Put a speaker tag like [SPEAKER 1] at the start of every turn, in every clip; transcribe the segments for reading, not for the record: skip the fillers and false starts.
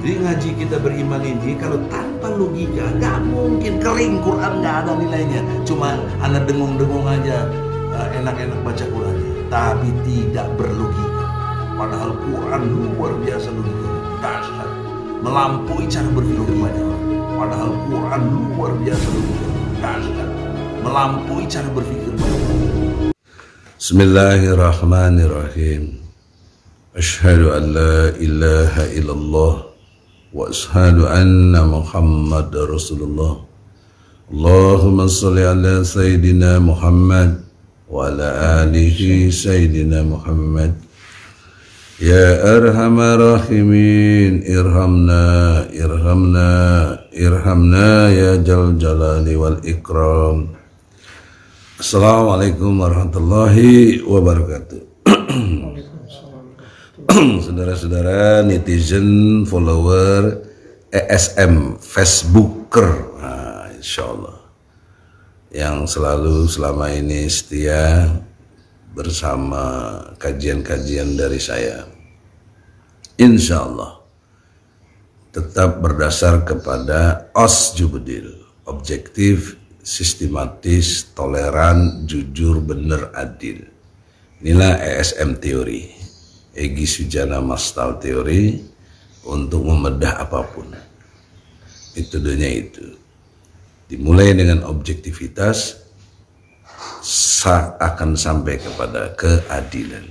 [SPEAKER 1] Jadi ngaji kita beriman ini kalau tanpa logika nggak mungkin, kering. Quran nggak ada nilainya, cuma anak dengung-dengung aja, enak-enak baca Qurannya, tapi tidak berlogika. Padahal Quran luar biasa logikanya, dahsyat, melampaui cara berpikir banyak orang. Padahal Quran luar biasa logikanya, dahsyat, melampaui cara berpikir banyak orang. Bismillahirrahmanirrahim. Asyhadu an la ilaha illallah wa asyhadu anna Muhammad Rasulullah. Allahumma salli ala Sayyidina Muhammad wa ala alihi Sayyidina Muhammad. Ya arhamar rahimin, irhamna, irhamna, irhamna ya jal jalali wal ikram. Assalamualaikum warahmatullahi wabarakatuh. Saudara-saudara netizen, follower ESM, Facebooker, nah, insya Allah yang selalu selama ini setia bersama kajian-kajian dari saya, insya Allah tetap berdasar kepada OSJUBDIL, objektif, sistematis, toleran, jujur, benar, adil. Inilah ESM teori, Egy Sujana Mastal teori untuk membedah apapun. Metodenya itu dimulai dengan objektivitas, akan sampai kepada keadilan.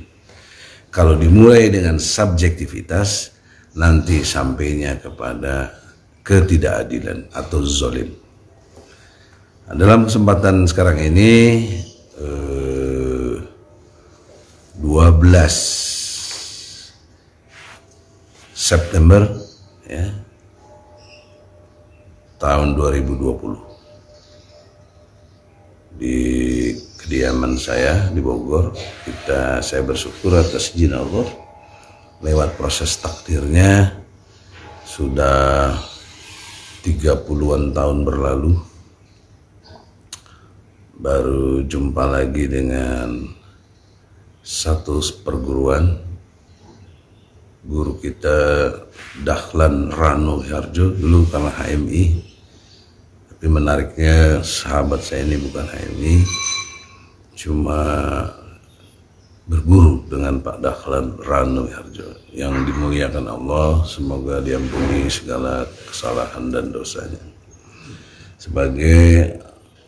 [SPEAKER 1] Kalau dimulai dengan subjektivitas, nanti sampainya kepada ketidakadilan atau zolim. Nah, dalam kesempatan sekarang ini 12 September ya, tahun 2020, di kediaman saya di Bogor, saya bersyukur atas izin Allah lewat proses takdirnya sudah 30-an tahun berlalu baru jumpa lagi dengan satu perguruan. Guru kita Dahlan Rano Harjo dulu karena HMI, tapi menariknya sahabat saya ini bukan HMI, cuma berguru dengan Pak Dahlan Rano Harjo yang dimuliakan Allah, semoga diampuni segala kesalahan dan dosanya sebagai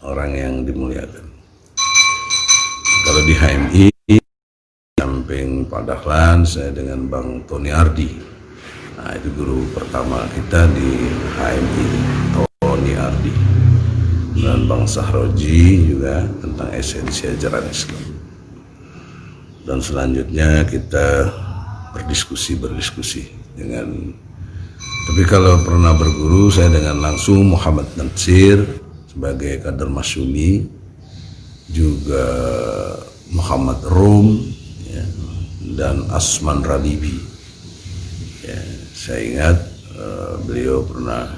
[SPEAKER 1] orang yang dimuliakan. Kalau di HMI samping Pak Dahlan, saya dengan Bang Tony Ardi. Nah, itu guru pertama kita di HMI, Tony Ardi. Dan Bang Sahroji juga tentang esensi ajaran Islam. Dan selanjutnya kita berdiskusi dengan, tapi kalau pernah berguru saya dengan langsung Muhammad Natsir sebagai kader Masyumi, juga Muhammad Rum ya, dan Asman Ralibi ya, saya ingat beliau pernah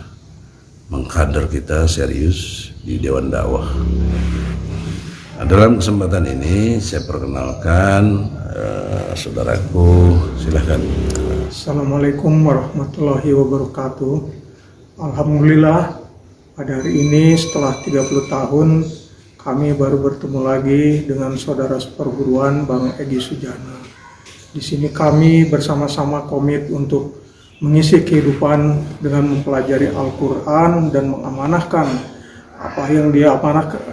[SPEAKER 1] mengkader kita serius di Dewan Dakwah. Nah, dalam kesempatan ini saya perkenalkan saudaraku, silahkan.
[SPEAKER 2] Assalamualaikum warahmatullahi wabarakatuh. Alhamdulillah pada hari ini setelah 30 tahun kami baru bertemu lagi dengan saudara seperguruan Bang Egy Sujana. Di sini kami bersama-sama komit untuk mengisi kehidupan dengan mempelajari Al-Quran dan mengamanahkan apa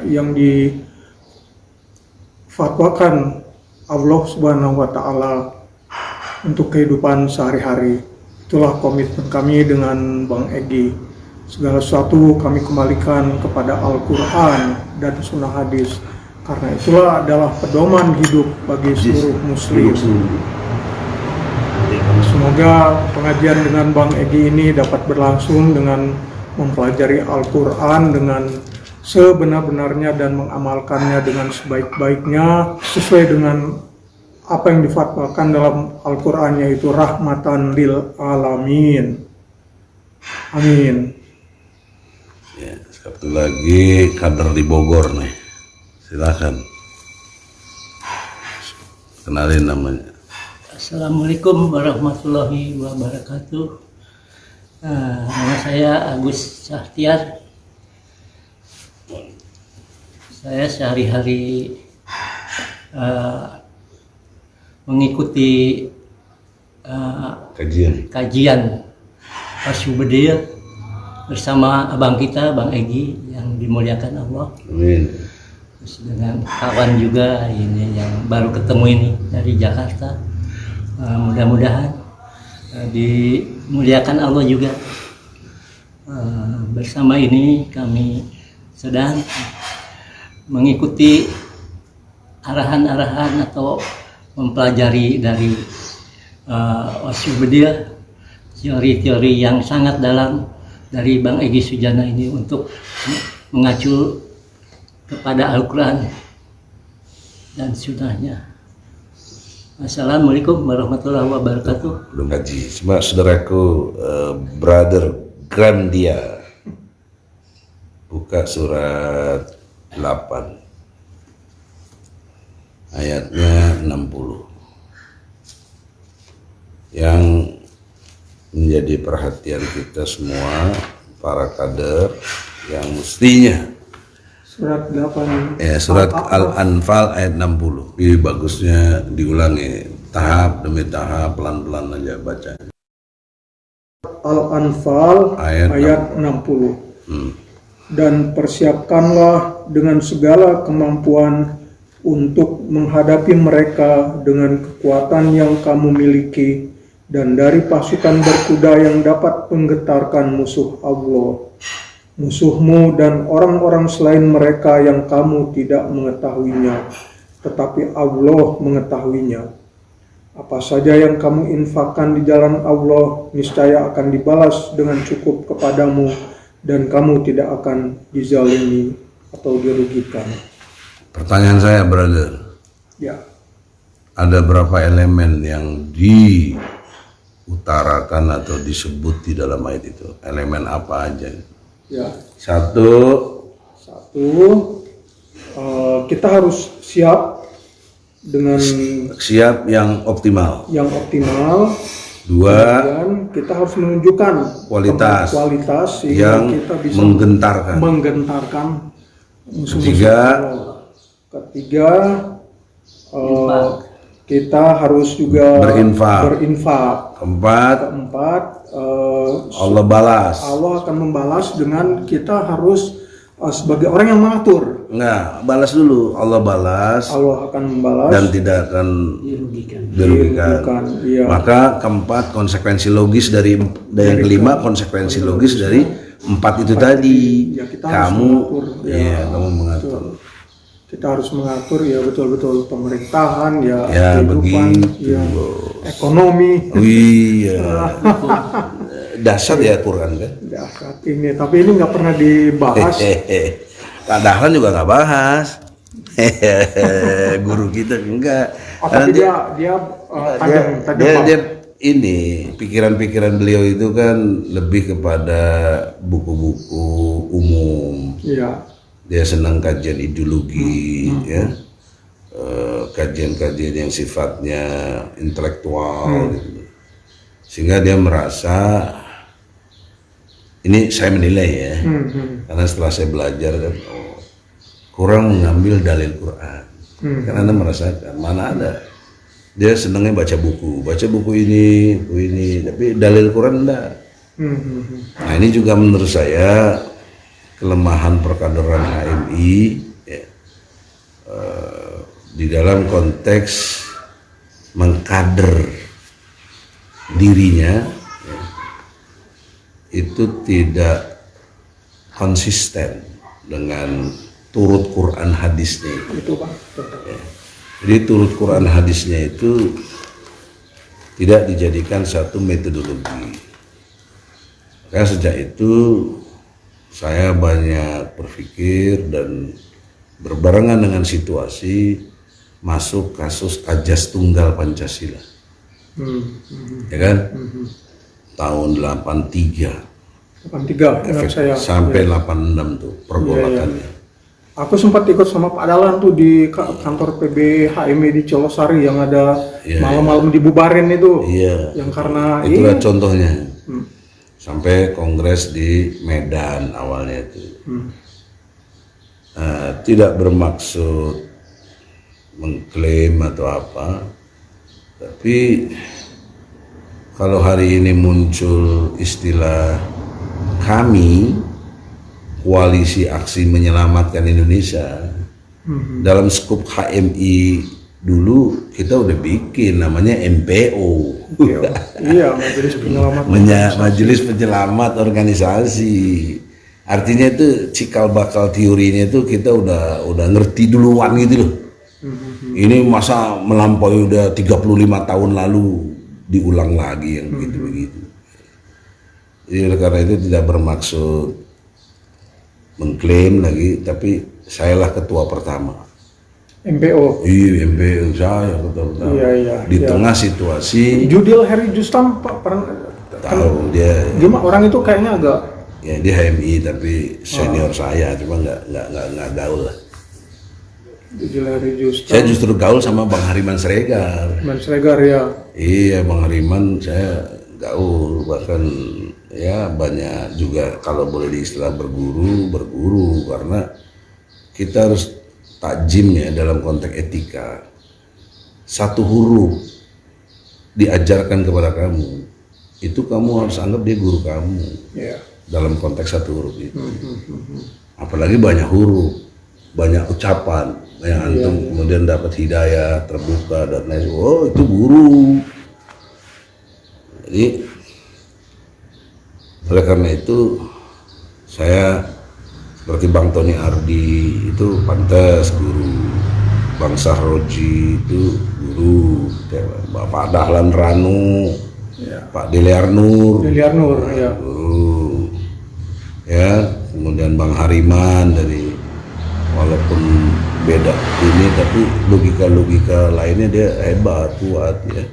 [SPEAKER 2] yang difatwakan Allah Subhanahu wa Ta'ala untuk kehidupan sehari-hari. Itulah komitmen kami dengan Bang Egy. Segala sesuatu kami kembalikan kepada Al-Quran dan Sunnah Hadis, karena itulah adalah pedoman hidup bagi seluruh muslim. Semoga pengajian dengan Bang Egy ini dapat berlangsung dengan mempelajari Al-Quran dengan sebenar-benarnya dan mengamalkannya dengan sebaik-baiknya sesuai dengan apa yang difatwakan dalam Al-Quran, yaitu rahmatan lil alamin. Amin.
[SPEAKER 1] Ya, satu lagi kader di Bogor nih, silakan kenalin namanya.
[SPEAKER 3] Assalamualaikum warahmatullahi wabarakatuh. Nama saya Agus Sahtiar. Saya sehari-hari mengikuti kajian Asyubedil bersama abang kita, Bang Egi, yang dimuliakan Allah.
[SPEAKER 4] Amin.
[SPEAKER 3] Terus dengan kawan juga ini yang baru ketemu ini dari Jakarta. Mudah-mudahan dimuliakan Allah juga. Bersama ini kami sedang mengikuti arahan-arahan atau mempelajari dari Asyubedil, teori-teori yang sangat dalam dari Bang Egi Sujana ini untuk mengacu kepada Al-Quran dan Sunnahnya. Assalamualaikum warahmatullahi wabarakatuh.
[SPEAKER 4] Belum ngaji, cuma saudaraku, brother Grandia, buka surat 8 ayatnya 60 yang menjadi perhatian kita semua para kader yang mestinya.
[SPEAKER 2] Surat 8.
[SPEAKER 4] Ya, surat Al-Anfal ayat 60. Ini bagusnya diulangi tahap demi tahap, pelan-pelan aja baca.
[SPEAKER 2] Al-Anfal ayat 60. Dan persiapkanlah dengan segala kemampuan untuk menghadapi mereka dengan kekuatan yang kamu miliki dan dari pasukan berkuda yang dapat menggetarkan musuh Allah, musuhmu dan orang-orang selain mereka yang kamu tidak mengetahuinya, tetapi Allah mengetahuinya. Apa saja yang kamu infakkan di jalan Allah, niscaya akan dibalas dengan cukup kepadamu dan kamu tidak akan dizalimi atau dirugikan.
[SPEAKER 4] Pertanyaan saya, brother,
[SPEAKER 2] Ya,
[SPEAKER 4] ada berapa elemen yang diutarakan atau disebut di dalam ayat itu? Elemen apa aja?
[SPEAKER 2] ya.
[SPEAKER 4] Satu,
[SPEAKER 2] Kita harus siap dengan
[SPEAKER 4] siap yang optimal.
[SPEAKER 2] optimal.
[SPEAKER 4] Dua,
[SPEAKER 2] Dan kita harus menunjukkan
[SPEAKER 4] kualitas
[SPEAKER 2] sehingga
[SPEAKER 4] yang
[SPEAKER 2] kita bisa
[SPEAKER 4] menggentarkan.
[SPEAKER 2] musuh-musuh
[SPEAKER 4] Ketiga,
[SPEAKER 2] Allah. Ketiga, kita harus juga berinfak.
[SPEAKER 4] Keempat, Allah balas.
[SPEAKER 2] Allah akan membalas dengan kita harus sebagai orang yang mengatur.
[SPEAKER 4] Enggak, balas dulu. Allah balas
[SPEAKER 2] Allah akan membalas
[SPEAKER 4] dan tidak akan dirugikan.
[SPEAKER 2] Iya.
[SPEAKER 4] Maka keempat, konsekuensi logis dari yang kelima, konsekuensi logis dari empat itu tadi.
[SPEAKER 2] Ya, kita
[SPEAKER 4] kamu
[SPEAKER 2] harus mengatur.
[SPEAKER 4] ya, kamu mengatur.
[SPEAKER 2] Kita harus mengatur ya betul-betul pemerintahan ya,
[SPEAKER 4] Ya,
[SPEAKER 2] kehidupan
[SPEAKER 4] begitu.
[SPEAKER 2] ya, ekonomi.
[SPEAKER 4] Oh, iya. Dasar ya Quran kan.
[SPEAKER 2] Ya, saat ini tapi ini nggak pernah dibahas.
[SPEAKER 4] Kak Dahlan juga nggak bahas. Guru kita enggak.
[SPEAKER 2] Tapi dia tajam.
[SPEAKER 4] Dia ini pikiran-pikiran beliau itu kan lebih kepada buku-buku umum.
[SPEAKER 2] Iya.
[SPEAKER 4] Dia senang kajian ideologi, ya, kajian-kajian yang sifatnya intelektual, gitu. Sehingga dia merasa, ini saya menilai ya, karena setelah saya belajar kan, kurang mengambil dalil Quran. Karena Anda merasakan mana ada. Dia senangnya baca buku ini, tapi dalil Quran enggak. Nah ini juga menurut saya kelemahan perkaderan HMI ya, di dalam konteks mengkader dirinya ya, itu tidak konsisten dengan turut Quran hadisnya itu.
[SPEAKER 2] Itu Pak.
[SPEAKER 4] Ya. Jadi turut Quran hadisnya itu tidak dijadikan satu metodologi. Maka sejak itu saya banyak berpikir dan berbarengan dengan situasi masuk kasus Ajas Tunggal Pancasila. Ya kan? Tahun 83.
[SPEAKER 2] 83 saya.
[SPEAKER 4] Sampai 86 tuh pergolakannya.
[SPEAKER 2] Aku sempat ikut sama Pak Dahlan tuh di kantor PB HMI di Colosari yang ada malam-malam dibubarin itu.
[SPEAKER 4] Iya.
[SPEAKER 2] Yang karena
[SPEAKER 4] itulah contohnya. sampai kongres di Medan awalnya itu. Tidak bermaksud mengklaim atau apa, tapi kalau hari ini muncul istilah kami Koalisi Aksi Menyelamatkan Indonesia, dalam skup HMI dulu kita udah bikin namanya MPO.
[SPEAKER 2] Iya, Majelis Penyelamat.
[SPEAKER 4] Majelis Penyelamat Organisasi. Artinya itu cikal bakal teorinya itu kita udah ngerti duluan gitu loh. Ini masa melampaui udah 35 tahun lalu diulang lagi yang begitu-begitu. Jadi oleh karena itu tidak bermaksud mengklaim lagi, tapi sayalah ketua pertama.
[SPEAKER 2] MPO.
[SPEAKER 4] Iya, MPO saya ketua pertama.
[SPEAKER 2] Iya,
[SPEAKER 4] di tengah situasi.
[SPEAKER 2] Judil Heri Justam Pak pernah
[SPEAKER 4] tahu dia.
[SPEAKER 2] Gimana orang itu kayaknya agak.
[SPEAKER 4] Ya dia HMI tapi senior saya, cuma nggak gaul lah.
[SPEAKER 2] Judil Heri Justam.
[SPEAKER 4] Saya justru gaul sama Bang Hariman Siregar.
[SPEAKER 2] Hariman Siregar ya.
[SPEAKER 4] Iya, Bang Hariman saya gaul, bahkan ya banyak juga kalau boleh diistilah berguru karena kita harus takjim ya dalam konteks etika. Satu huruf diajarkan kepada kamu, itu kamu harus anggap dia guru kamu. Dalam konteks satu huruf itu. Apalagi banyak huruf, banyak ucapan, yang antum kemudian dapat hidayah, terbuka dan lain. Oh, itu guru. Jadi oleh karena itu saya seperti Bang Tony Ardi itu pantas guru, Bang Sahroji itu guru, Bapak Dahlan Ranu, Pak Deliar Nur
[SPEAKER 2] ya.
[SPEAKER 4] Guru, ya, kemudian Bang Hariman dari, walaupun beda ini tapi logika lainnya dia hebat, kuat ya,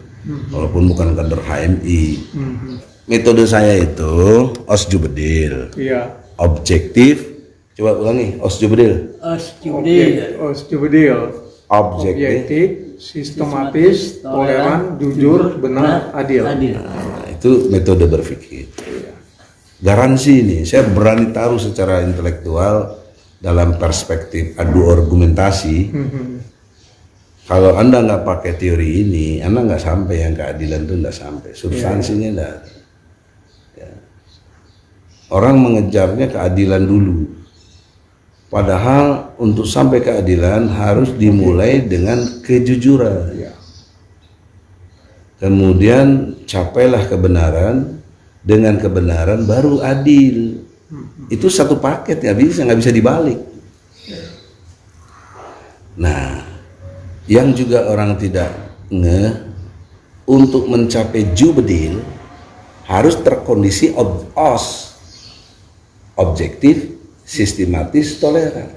[SPEAKER 4] walaupun bukan kader HMI. Metode saya itu osjubedil, objektif. Coba ulangi, osjubedil.
[SPEAKER 2] Osjubedil. Objektif, sistematis, toleran, jujur, benar, adil.
[SPEAKER 4] Nah, itu metode berpikir. Garansi ini, saya berani taruh secara intelektual dalam perspektif adu argumentasi. Kalau Anda nggak pakai teori ini, Anda nggak sampai yang keadilan itu nggak sampai, substansinya nggak. Ya. Orang mengejarnya keadilan dulu. Padahal untuk sampai keadilan harus dimulai dengan kejujuran. Kemudian capailah kebenaran, dengan kebenaran baru adil. Itu satu paket, nggak bisa dibalik. Nah, yang juga orang tidak untuk mencapai jubedil harus terkondisi objektif, sistematis, toleran.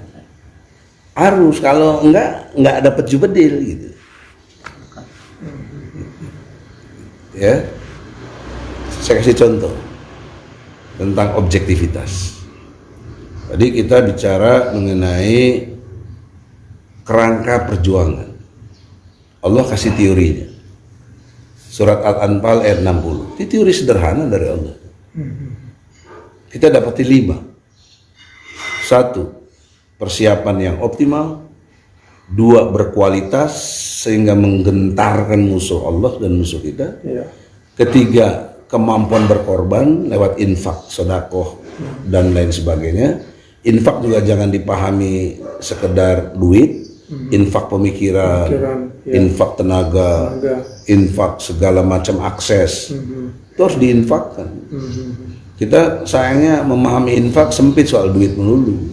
[SPEAKER 4] Harus, kalau enggak dapat jubedil gitu. Ya, saya kasih contoh tentang objektivitas. Tadi kita bicara mengenai kerangka perjuangan. Allah kasih teorinya. Surat Al-Anfal ayat 60. Itu teori sederhana dari Allah. Kita dapati 5. 1. Persiapan yang optimal. 2. Berkualitas sehingga menggentarkan musuh Allah dan musuh kita. 3. Kemampuan berkorban lewat infak, sedekah dan lain sebagainya. Infak juga jangan dipahami sekedar duit, infak pemikiran, infak tenaga, infak segala macam akses. Itu harus diinfakkan. Kita sayangnya memahami infak sempit soal duit melulu,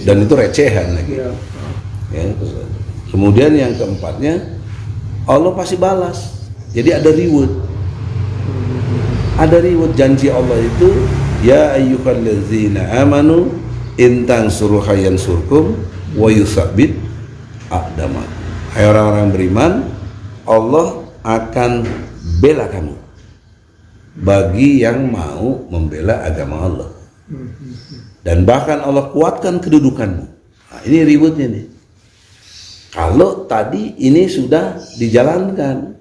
[SPEAKER 4] dan itu recehan lagi. Ya, kemudian yang keempatnya, Allah pasti balas. Jadi ada reward. Ada reward, janji Allah itu, ya ayyuhallazina amanu in tansuruhu yansurkum wa yutsabbit aqdamakum. Hai orang-orang beriman, Allah akan bela kamu bagi yang mau membela agama Allah. Dan bahkan Allah kuatkan kedudukanmu. Nah, ini rewardnya nih. Kalau tadi ini sudah dijalankan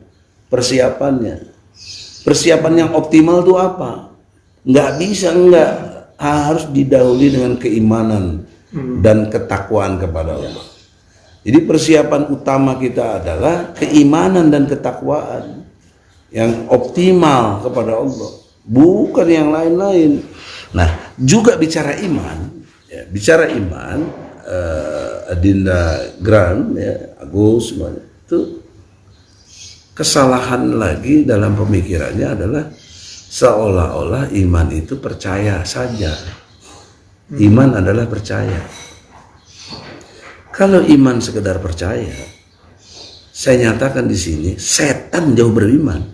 [SPEAKER 4] persiapannya. Persiapan yang optimal itu apa? nggak bisa, nggak, harus didahului dengan keimanan dan ketakwaan kepada Allah. Jadi persiapan utama kita adalah keimanan dan ketakwaan yang optimal kepada Allah, bukan yang lain-lain. Nah, juga bicara iman, ya, bicara iman, Adinda Gran, ya, Agus, semuanya itu kesalahan lagi dalam pemikirannya adalah seolah-olah iman itu percaya saja. Iman adalah percaya. Kalau iman sekedar percaya, saya nyatakan di sini setan jauh beriman.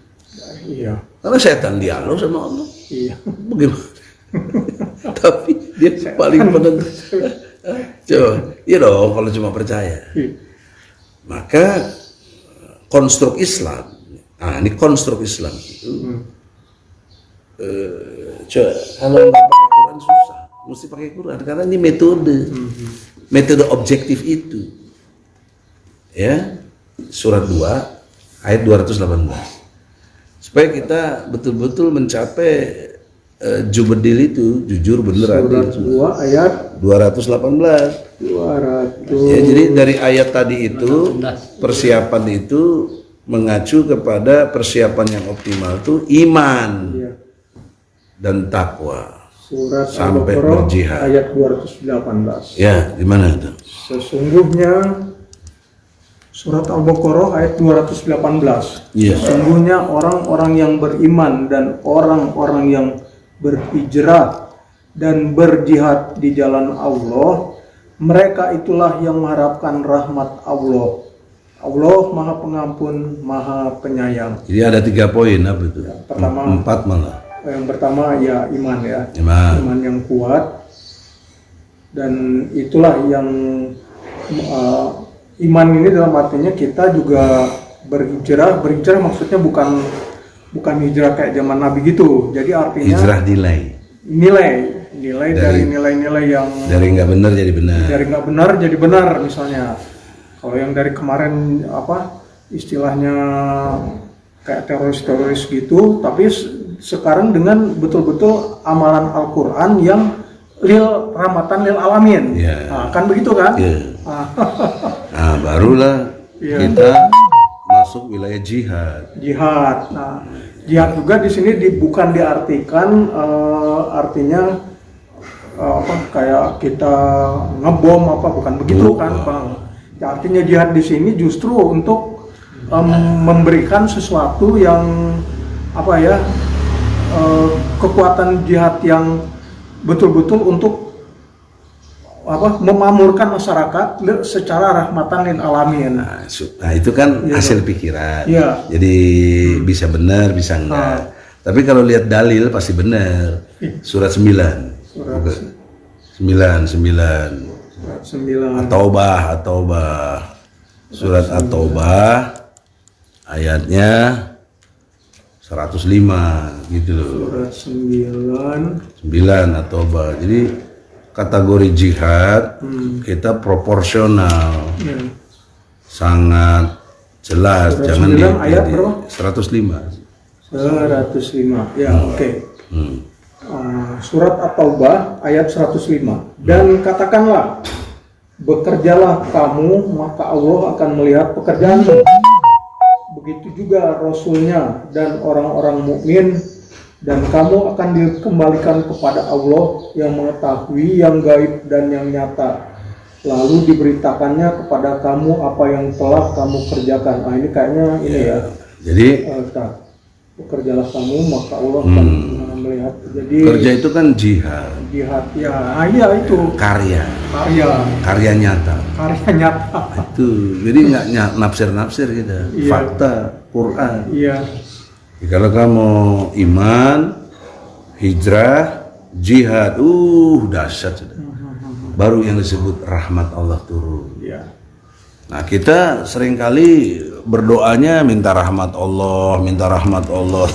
[SPEAKER 2] Iya.
[SPEAKER 4] Karena setan dialog sama Allah.
[SPEAKER 2] Iya.
[SPEAKER 4] Bagaimana? Tapi dia paling penentu. Coba, iya dong kalau cuma percaya. Maka konstruk Islam, nah ini konstruk Islam itu, coba kalau nggak pakai Quran susah, mesti pakai Quran karena ini metode objektif itu, ya, surat 2 ayat 218, supaya kita betul-betul mencapai jubedil itu, jujur bener
[SPEAKER 2] Surat
[SPEAKER 4] adil.
[SPEAKER 2] 2 ayat
[SPEAKER 4] 218.
[SPEAKER 2] 200.
[SPEAKER 4] Ya, jadi dari ayat tadi itu persiapan itu mengacu kepada persiapan yang optimal itu iman
[SPEAKER 2] Iya.
[SPEAKER 4] dan takwa.
[SPEAKER 2] Surat
[SPEAKER 4] Sampai
[SPEAKER 2] Al-Baqarah
[SPEAKER 4] berjihad.
[SPEAKER 2] ayat 218.
[SPEAKER 4] Ya, di mana itu?
[SPEAKER 2] Sesungguhnya Surat Al-Baqarah ayat 218.
[SPEAKER 4] Iya.
[SPEAKER 2] Sesungguhnya orang-orang yang beriman dan orang-orang yang berhijrah dan berjihad di jalan Allah, mereka itulah yang mengharapkan rahmat Allah. Allah Maha Pengampun, Maha Penyayang.
[SPEAKER 4] Jadi ada 3 poin apa itu?
[SPEAKER 2] Pertama,
[SPEAKER 4] 4 malah.
[SPEAKER 2] yang pertama ya iman ya.
[SPEAKER 4] Iman.
[SPEAKER 2] Iman yang kuat, dan itulah yang iman ini dalam artinya kita juga berhijrah maksudnya bukan hijrah kayak zaman Nabi gitu. Jadi artinya
[SPEAKER 4] Hijrah
[SPEAKER 2] nilai dari nilai-nilai yang
[SPEAKER 4] dari nggak benar jadi benar.
[SPEAKER 2] dari nggak benar jadi benar. Misalnya kalau yang dari kemarin istilahnya kayak teroris gitu, tapi sekarang dengan betul-betul amalan Al-Quran yang rahmatan lil alamin.
[SPEAKER 4] Ya.
[SPEAKER 2] Nah, kan begitu kan?
[SPEAKER 4] Ya. Nah, barulah
[SPEAKER 2] Iya.
[SPEAKER 4] kita masuk wilayah jihad.
[SPEAKER 2] Jihad. Nah, jihad juga di sini bukan diartikan artinya kayak kita ngebom bukan begitu kan, Bang. Ya, artinya jihad di sini justru untuk memberikan sesuatu yang kekuatan jihad yang betul-betul untuk memamurkan masyarakat secara rahmatan lil alamin.
[SPEAKER 4] Nah, itu kan
[SPEAKER 2] Iya,
[SPEAKER 4] hasil pikiran.
[SPEAKER 2] Iya.
[SPEAKER 4] Jadi bisa benar, bisa enggak. Tapi kalau lihat dalil pasti benar. Surat 9.
[SPEAKER 2] Surat
[SPEAKER 4] 9.
[SPEAKER 2] Surat 9.
[SPEAKER 4] At-Taubah. Surat At-Taubah ayatnya 105 gitu loh.
[SPEAKER 2] Surat 9.
[SPEAKER 4] 9 At-Taubah. Jadi kategori jihad kita proporsional.
[SPEAKER 2] Ya.
[SPEAKER 4] Sangat jelas.
[SPEAKER 2] Surat
[SPEAKER 4] Jangan
[SPEAKER 2] 9 ayat berapa?
[SPEAKER 4] 105.
[SPEAKER 2] 105. Ya, oke.
[SPEAKER 4] Hmm.
[SPEAKER 2] Surat At-Taubah ayat 105. Dan katakanlah, bekerjalah kamu, maka Allah akan melihat pekerjaanmu. Begitu juga Rasulnya dan orang-orang mukmin, dan kamu akan dikembalikan kepada Allah yang mengetahui yang gaib dan yang nyata. Lalu diberitakannya kepada kamu apa yang telah kamu kerjakan. Nah, ini kayaknya ini ya.
[SPEAKER 4] Jadi
[SPEAKER 2] bekerjalah kamu, maka Allah akan melihat. Jadi
[SPEAKER 4] kerja itu kan jihad.
[SPEAKER 2] jihad ya, iya itu
[SPEAKER 4] Karya nyata.
[SPEAKER 2] karya nyata.
[SPEAKER 4] Itu jadi nggak nafsir gitu.
[SPEAKER 2] Iya.
[SPEAKER 4] Fakta Quran.
[SPEAKER 2] Iya.
[SPEAKER 4] Jadi kalau kamu iman, hijrah, jihad, dahsyat sudah. Baru yang disebut rahmat Allah turun.
[SPEAKER 2] Iya.
[SPEAKER 4] Nah, kita seringkali berdoanya minta rahmat Allah,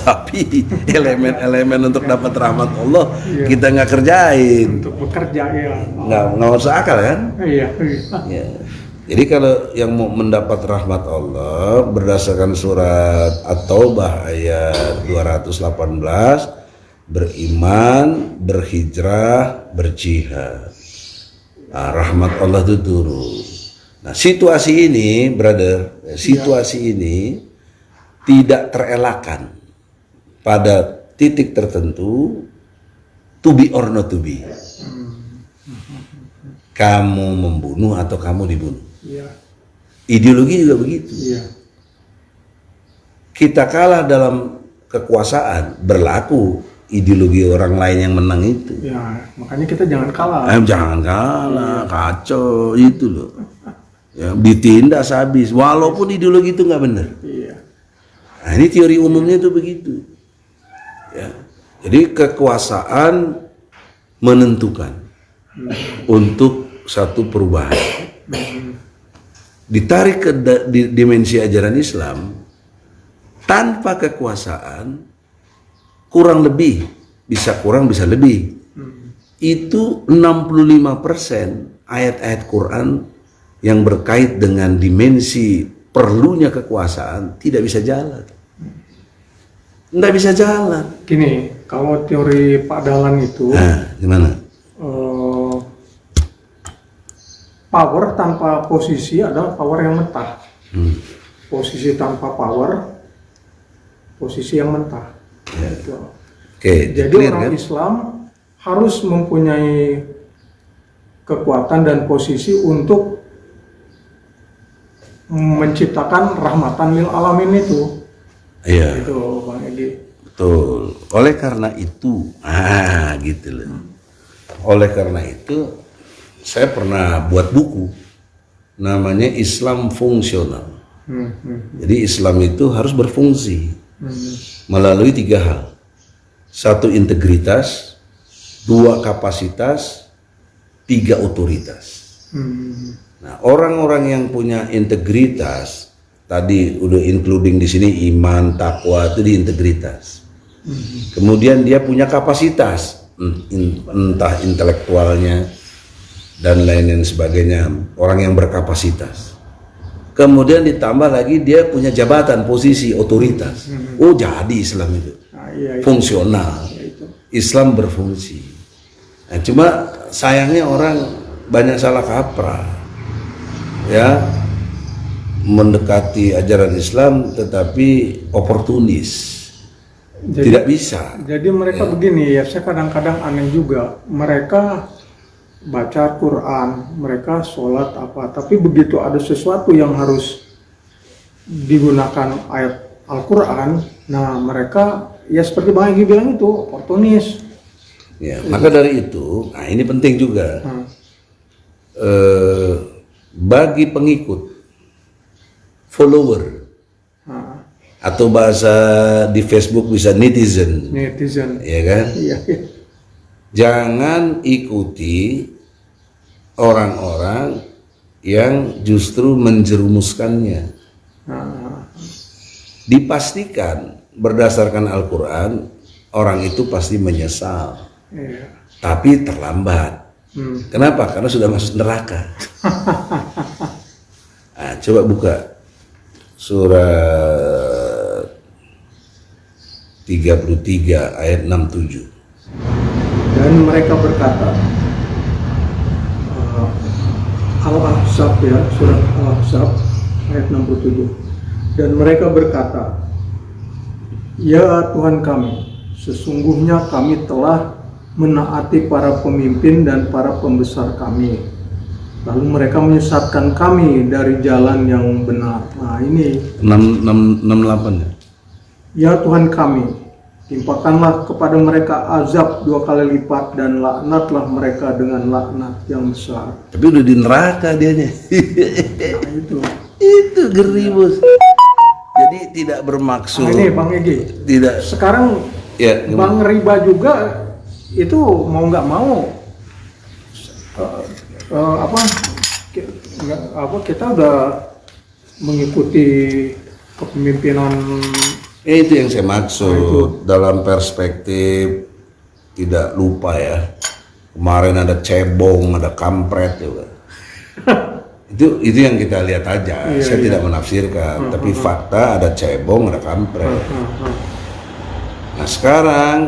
[SPEAKER 4] tapi elemen-elemen untuk dapat rahmat Allah kita nggak kerjain.
[SPEAKER 2] Untuk bekerja ya.
[SPEAKER 4] Nggak masuk akal kan?
[SPEAKER 2] Iya.
[SPEAKER 4] Ya. Jadi kalau yang mau mendapat rahmat Allah berdasarkan surat At-Taubah ayat 218, beriman, berhijrah, berjihad. Nah, rahmat Allah itu turun. Nah, situasi ini, brother, situasi ini tidak terelakkan pada titik tertentu, to be or not to be. Kamu membunuh atau kamu dibunuh.
[SPEAKER 2] Iya.
[SPEAKER 4] Ideologi juga begitu.
[SPEAKER 2] Iya.
[SPEAKER 4] Kita kalah dalam kekuasaan, berlaku ideologi orang lain yang menang itu.
[SPEAKER 2] Ya, makanya kita jangan kalah.
[SPEAKER 4] Jangan kalah, kacau itu loh. Ya, ditindas habis, walaupun ideologi itu nggak benar.
[SPEAKER 2] Iya.
[SPEAKER 4] Nah, ini teori umumnya itu begitu. Ya. Jadi kekuasaan menentukan untuk satu perubahan. Ditarik ke dimensi ajaran Islam, tanpa kekuasaan kurang lebih, bisa kurang bisa lebih. Itu 65% ayat-ayat Quran yang berkait dengan dimensi perlunya kekuasaan tidak bisa jalan. Nggak bisa jalan.
[SPEAKER 2] Gini, kalau teori Pak Dahlan itu,
[SPEAKER 4] Gimana?
[SPEAKER 2] power tanpa posisi adalah power yang mentah. Posisi tanpa power, posisi yang mentah.
[SPEAKER 4] Ya.
[SPEAKER 2] Gitu.
[SPEAKER 4] Oke,
[SPEAKER 2] Jadi
[SPEAKER 4] clear,
[SPEAKER 2] orang
[SPEAKER 4] kan?
[SPEAKER 2] Islam harus mempunyai kekuatan dan posisi untuk menciptakan rahmatan lil alamin itu.
[SPEAKER 4] Iya.
[SPEAKER 2] Itu Bang Egi.
[SPEAKER 4] Betul. Oleh karena itu, gitu loh. Oleh karena itu, saya pernah buat buku, namanya Islam Fungsional. Jadi Islam itu harus berfungsi melalui 3 hal. 1, integritas, 2, kapasitas, 3, otoritas. Nah, orang-orang yang punya integritas, tadi udah including di sini iman, takwa, itu di integritas. Kemudian dia punya kapasitas, entah intelektualnya dan lain-lain sebagainya, orang yang berkapasitas. Kemudian ditambah lagi dia punya jabatan, posisi, otoritas. Oh, jadi Islam itu fungsional. Islam berfungsi. Nah, cuma sayangnya orang banyak salah kaprah, ya, mendekati ajaran Islam tetapi oportunis. Tidak bisa.
[SPEAKER 2] Jadi mereka begini ya, saya kadang-kadang aneh juga. Mereka baca Quran, mereka sholat apa, tapi begitu ada sesuatu yang harus digunakan ayat Al-Quran, nah mereka ya seperti Bang Egy bilang itu oportunis.
[SPEAKER 4] Ya, maka dari itu, nah ini penting juga. Bagi pengikut, follower, atau bahasa di Facebook bisa netizen, ya kan?
[SPEAKER 2] Iya.
[SPEAKER 4] Jangan ikuti orang-orang yang justru menjerumuskannya. Dipastikan berdasarkan Al-Quran, orang itu pasti menyesal, tapi terlambat. Kenapa? Karena sudah masuk neraka. Nah, coba buka surat 33 ayat 67.
[SPEAKER 2] Dan mereka berkata, Al-Ahzab ya, surat Al-Ahzab ayat 67. Dan mereka berkata, ya Tuhan kami, sesungguhnya kami telah menaati para pemimpin dan para pembesar kami. Lalu mereka menyesatkan kami dari jalan yang benar. Nah ini
[SPEAKER 4] 68 ya.
[SPEAKER 2] Ya Tuhan kami, timpakanlah kepada mereka azab 2 kali lipat dan laknatlah mereka dengan laknat yang besar.
[SPEAKER 4] Tapi udah di neraka dianya.
[SPEAKER 2] Nah,
[SPEAKER 4] Itu ngeri, Bos. Jadi tidak bermaksud.
[SPEAKER 2] Nah, ini Bang Egy.
[SPEAKER 4] Tidak.
[SPEAKER 2] Sekarang
[SPEAKER 4] Ya,
[SPEAKER 2] Bang Riba juga itu mau nggak mau kita udah mengikuti kepemimpinan.
[SPEAKER 4] Itu yang saya maksud dalam perspektif tidak lupa ya. Kemarin ada cebong, ada kampret juga. itu yang kita lihat aja. Saya tidak menafsirkan, tapi fakta ada cebong, ada kampret. Nah sekarang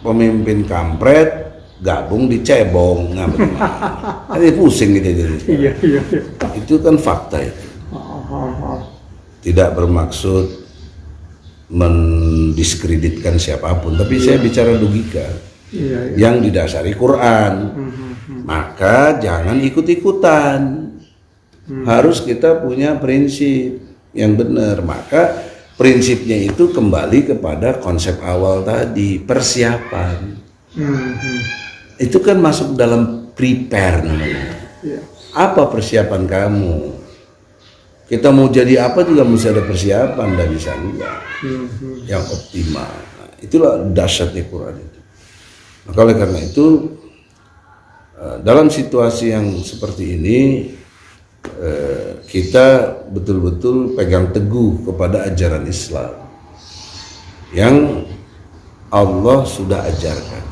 [SPEAKER 4] pemimpin kampret gabung di cebong, nggak bagaimana? Ini pusing gitu jadi.
[SPEAKER 2] Iya.
[SPEAKER 4] Itu kan fakta itu. Tidak bermaksud mendiskreditkan siapapun, tapi saya bicara logika yang didasari Quran. Maka jangan ikut-ikutan. Harus kita punya prinsip yang benar. Maka prinsipnya itu kembali kepada konsep awal tadi, persiapan. Itu kan masuk dalam prepare namanya. Apa persiapan kamu? Kita mau jadi apa juga mesti ada persiapan, dan bisa enggak yang optimal. Nah, itulah dahsyatnya Quran itu. Maka oleh karena itu dalam situasi yang seperti ini kita betul-betul pegang teguh kepada ajaran Islam yang Allah sudah ajarkan.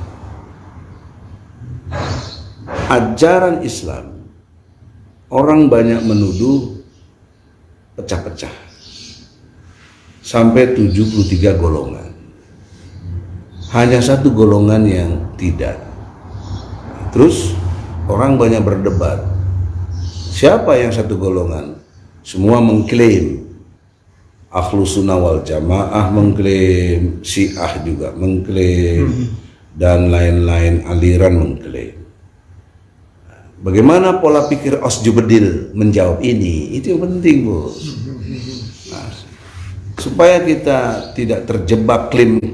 [SPEAKER 4] Ajaran Islam, orang banyak menuduh pecah-pecah sampai 73 golongan. Hanya satu golongan yang tidak. Terus orang banyak berdebat, siapa yang satu golongan? Semua mengklaim, Ahlus Sunnah wal Jamaah mengklaim, Syiah juga mengklaim, dan lain-lain aliran mengklaim. Bagaimana pola pikir Osjubedil menjawab ini? Itu yang penting, Bos. Nah, supaya kita tidak terjebak klaim,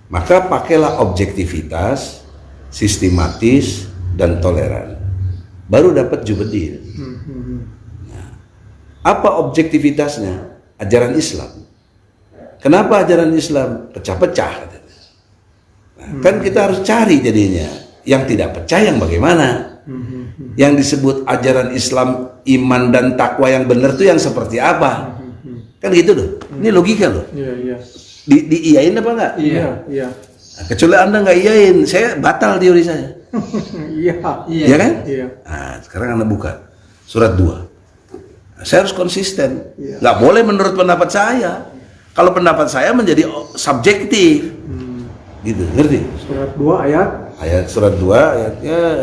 [SPEAKER 4] maka pakailah objektivitas, sistematis, dan toleran. Baru dapat Jubedil. Nah, apa objektivitasnya? Ajaran Islam. Kenapa ajaran Islam pecah-pecah? Nah, kan kita harus cari jadinya. Yang tidak percaya yang bagaimana? Yang disebut ajaran Islam, iman dan takwa yang benar itu yang seperti apa? Kan gitu loh. Ini logika loh. Diiyain apa enggak?
[SPEAKER 2] Iya.
[SPEAKER 4] Nah, kecuali Anda nggak iyain, saya batal teori saya. Iya kan?
[SPEAKER 2] Iya.
[SPEAKER 4] Nah, sekarang Anda buka surat 2. Nah, saya harus konsisten. Nggak boleh menurut pendapat saya. Kalau pendapat saya menjadi subjektif. Gitu, ngerti?
[SPEAKER 2] Surat 2
[SPEAKER 4] surat 2 ayatnya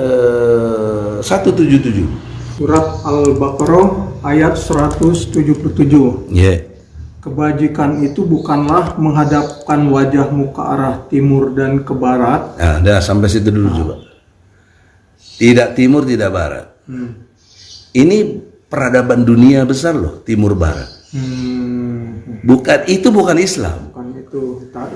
[SPEAKER 4] 177.
[SPEAKER 2] Surat Al-Baqarah ayat 177. Kebajikan itu bukanlah menghadapkan wajahmu ke arah timur dan ke barat.
[SPEAKER 4] Nah, dah sampai situ dulu coba. Tidak timur, tidak barat. Ini peradaban dunia besar loh, timur barat. Itu bukan Islam.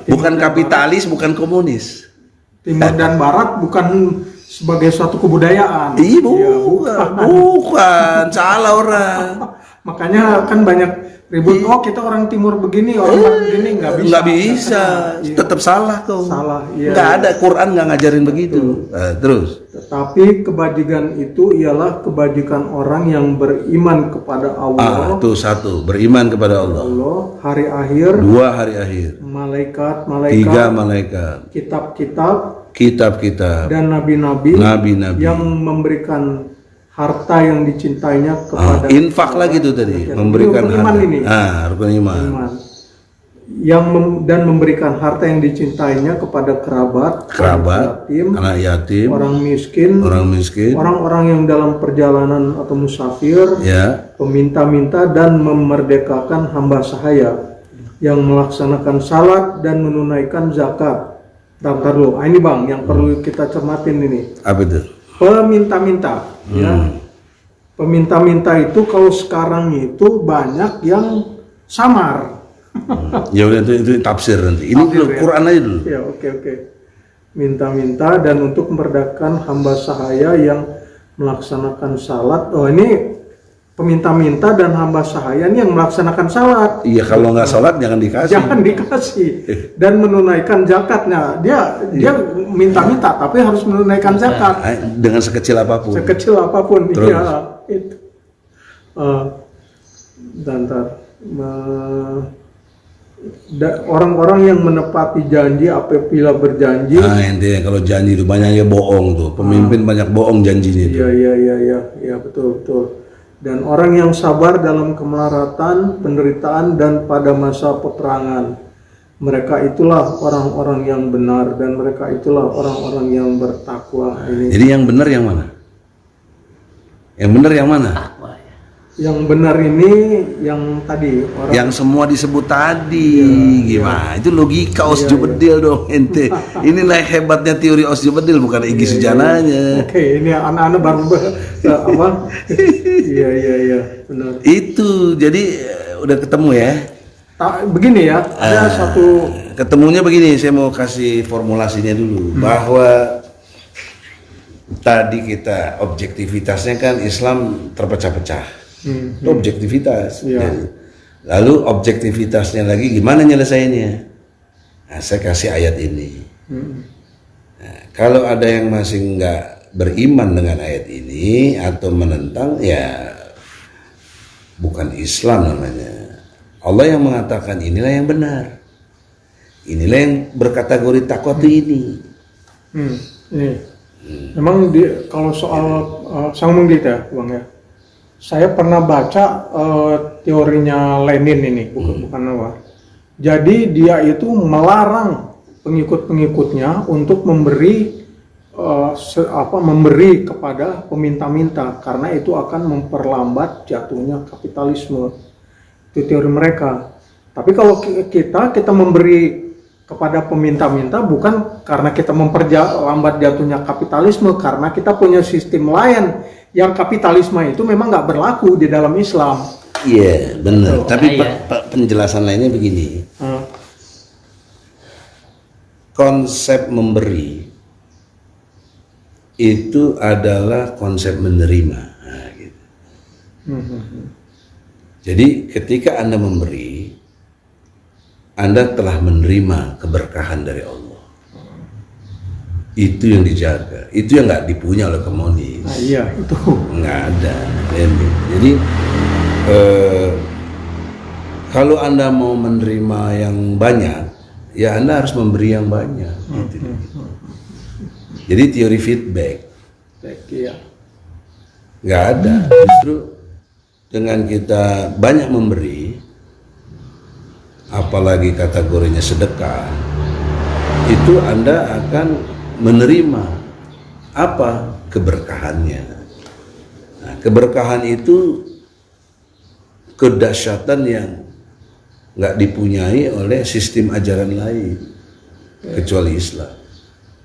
[SPEAKER 4] Bukan kapitalis, bukan komunis.
[SPEAKER 2] Timur dan barat bukan sebagai suatu kebudayaan.
[SPEAKER 4] Iya, bukan. Salah orang.
[SPEAKER 2] Makanya kan banyak ribut. Oh, kita orang timur begini, orang barat begini, nggak bisa.
[SPEAKER 4] Tetap salah kau.
[SPEAKER 2] Salah. Iya.
[SPEAKER 4] Nggak ada, Quran nggak ngajarin begitu. Terus.
[SPEAKER 2] Tetapi kebajikan itu ialah kebajikan orang yang beriman kepada Allah.
[SPEAKER 4] Itu satu, beriman kepada Allah.
[SPEAKER 2] Hari akhir.
[SPEAKER 4] 2 hari akhir.
[SPEAKER 2] Malaikat.
[SPEAKER 4] 3 malaikat. Kitab-kitab.
[SPEAKER 2] Dan nabi-nabi. Yang memberikan harta yang dicintainya kepada.
[SPEAKER 4] Infak lagi tuh tadi, memberikan harta. Rukun iman. Dan memberikan harta yang dicintainya kepada kerabat, anak yatim, orang miskin, orang-orang yang dalam perjalanan atau musafir, peminta-minta, dan memerdekakan hamba sahaya yang melaksanakan salat dan menunaikan zakat. Bentar dulu, ini Bang yang perlu kita cermatin ini. Apa itu?
[SPEAKER 2] Peminta-minta, peminta-minta itu kalau sekarang itu banyak yang samar.
[SPEAKER 4] Ya udah itu tafsir nanti. Ini Quran aja dulu.
[SPEAKER 2] Ya, oke. Minta-minta dan untuk memerdekakan hamba sahaya yang melaksanakan salat. Oh, ini peminta-minta dan hamba sahaya ini yang melaksanakan salat. Iya,
[SPEAKER 4] kalau nggak salat jangan
[SPEAKER 2] dikasih. Dan menunaikan zakatnya. Dia minta-minta tapi harus menunaikan zakat.
[SPEAKER 4] Dengan sekecil apapun.
[SPEAKER 2] Terus. Iya, itu. Orang-orang yang menepati janji apabila berjanji.
[SPEAKER 4] Intinya kalau janji itu banyaknya bohong tuh. Pemimpin banyak bohong janjinya itu.
[SPEAKER 2] Iya, betul. Dan orang yang sabar dalam kemelaratan, penderitaan, dan pada masa peperangan. mereka itulah orang-orang yang benar dan mereka itulah orang-orang yang bertakwa. Ini
[SPEAKER 4] Jadi yang benar yang mana? Yang benar yang mana?
[SPEAKER 3] Takwa ya.
[SPEAKER 2] yang benar ini yang tadi orang
[SPEAKER 4] Yang semua disebut tadi. Gimana? Itu logika
[SPEAKER 2] Iya,
[SPEAKER 4] Osjobedil dong ente. Inilah hebatnya teori Osjobedil, bukan Egy Sujananya.
[SPEAKER 2] Oke, ini anak-anak baru apa? Iya, benar.
[SPEAKER 4] Itu jadi udah ketemu ya.
[SPEAKER 2] Begini ya, ada satu
[SPEAKER 4] Ketemunya begini, saya mau kasih formulasinya dulu bahwa tadi kita objektivitasnya kan Islam terpecah-pecah. Itu objektivitas.
[SPEAKER 2] Iya.
[SPEAKER 4] Ya. Lalu objektivitasnya lagi gimana nyelesainnya? Nah, saya kasih ayat ini. Nah, kalau ada yang masih nggak beriman dengan ayat ini atau menentang, ya bukan Islam namanya. Allah yang mengatakan inilah yang benar. Inilah yang berkategori takwa itu ini.
[SPEAKER 2] ini. Memang kalau soal saya ngomong gitu ya, Bang ya. Saya pernah baca teorinya Lenin ini, bukan apa. Jadi dia itu melarang pengikut-pengikutnya untuk memberi memberi kepada peminta-minta karena itu akan memperlambat jatuhnya kapitalisme. Itu teori mereka. Tapi kalau kita memberi kepada peminta-minta bukan karena kita memperlambat jatuhnya kapitalisme, karena kita punya sistem lain yang kapitalisme itu memang nggak berlaku di dalam Islam.
[SPEAKER 4] Iya, benar. Tapi
[SPEAKER 3] Iya.
[SPEAKER 4] penjelasan lainnya begini. Konsep memberi itu adalah konsep menerima. Nah, gitu. Jadi ketika Anda memberi, Anda telah menerima keberkahan dari Allah. Itu yang dijaga. Itu yang nggak dipunya oleh komunis.
[SPEAKER 2] Nah, iya itu.
[SPEAKER 4] Nggak ada. Jadi kalau Anda mau menerima yang banyak, ya Anda harus memberi yang banyak. Gitu. Jadi teori feedback
[SPEAKER 2] Iya.
[SPEAKER 4] nggak ada. Justru dengan kita banyak memberi, apalagi kategorinya sedekah, itu Anda akan menerima apa? Keberkahannya. Nah, keberkahan itu kedahsyatan yang nggak dipunyai oleh sistem ajaran lain kecuali Islam.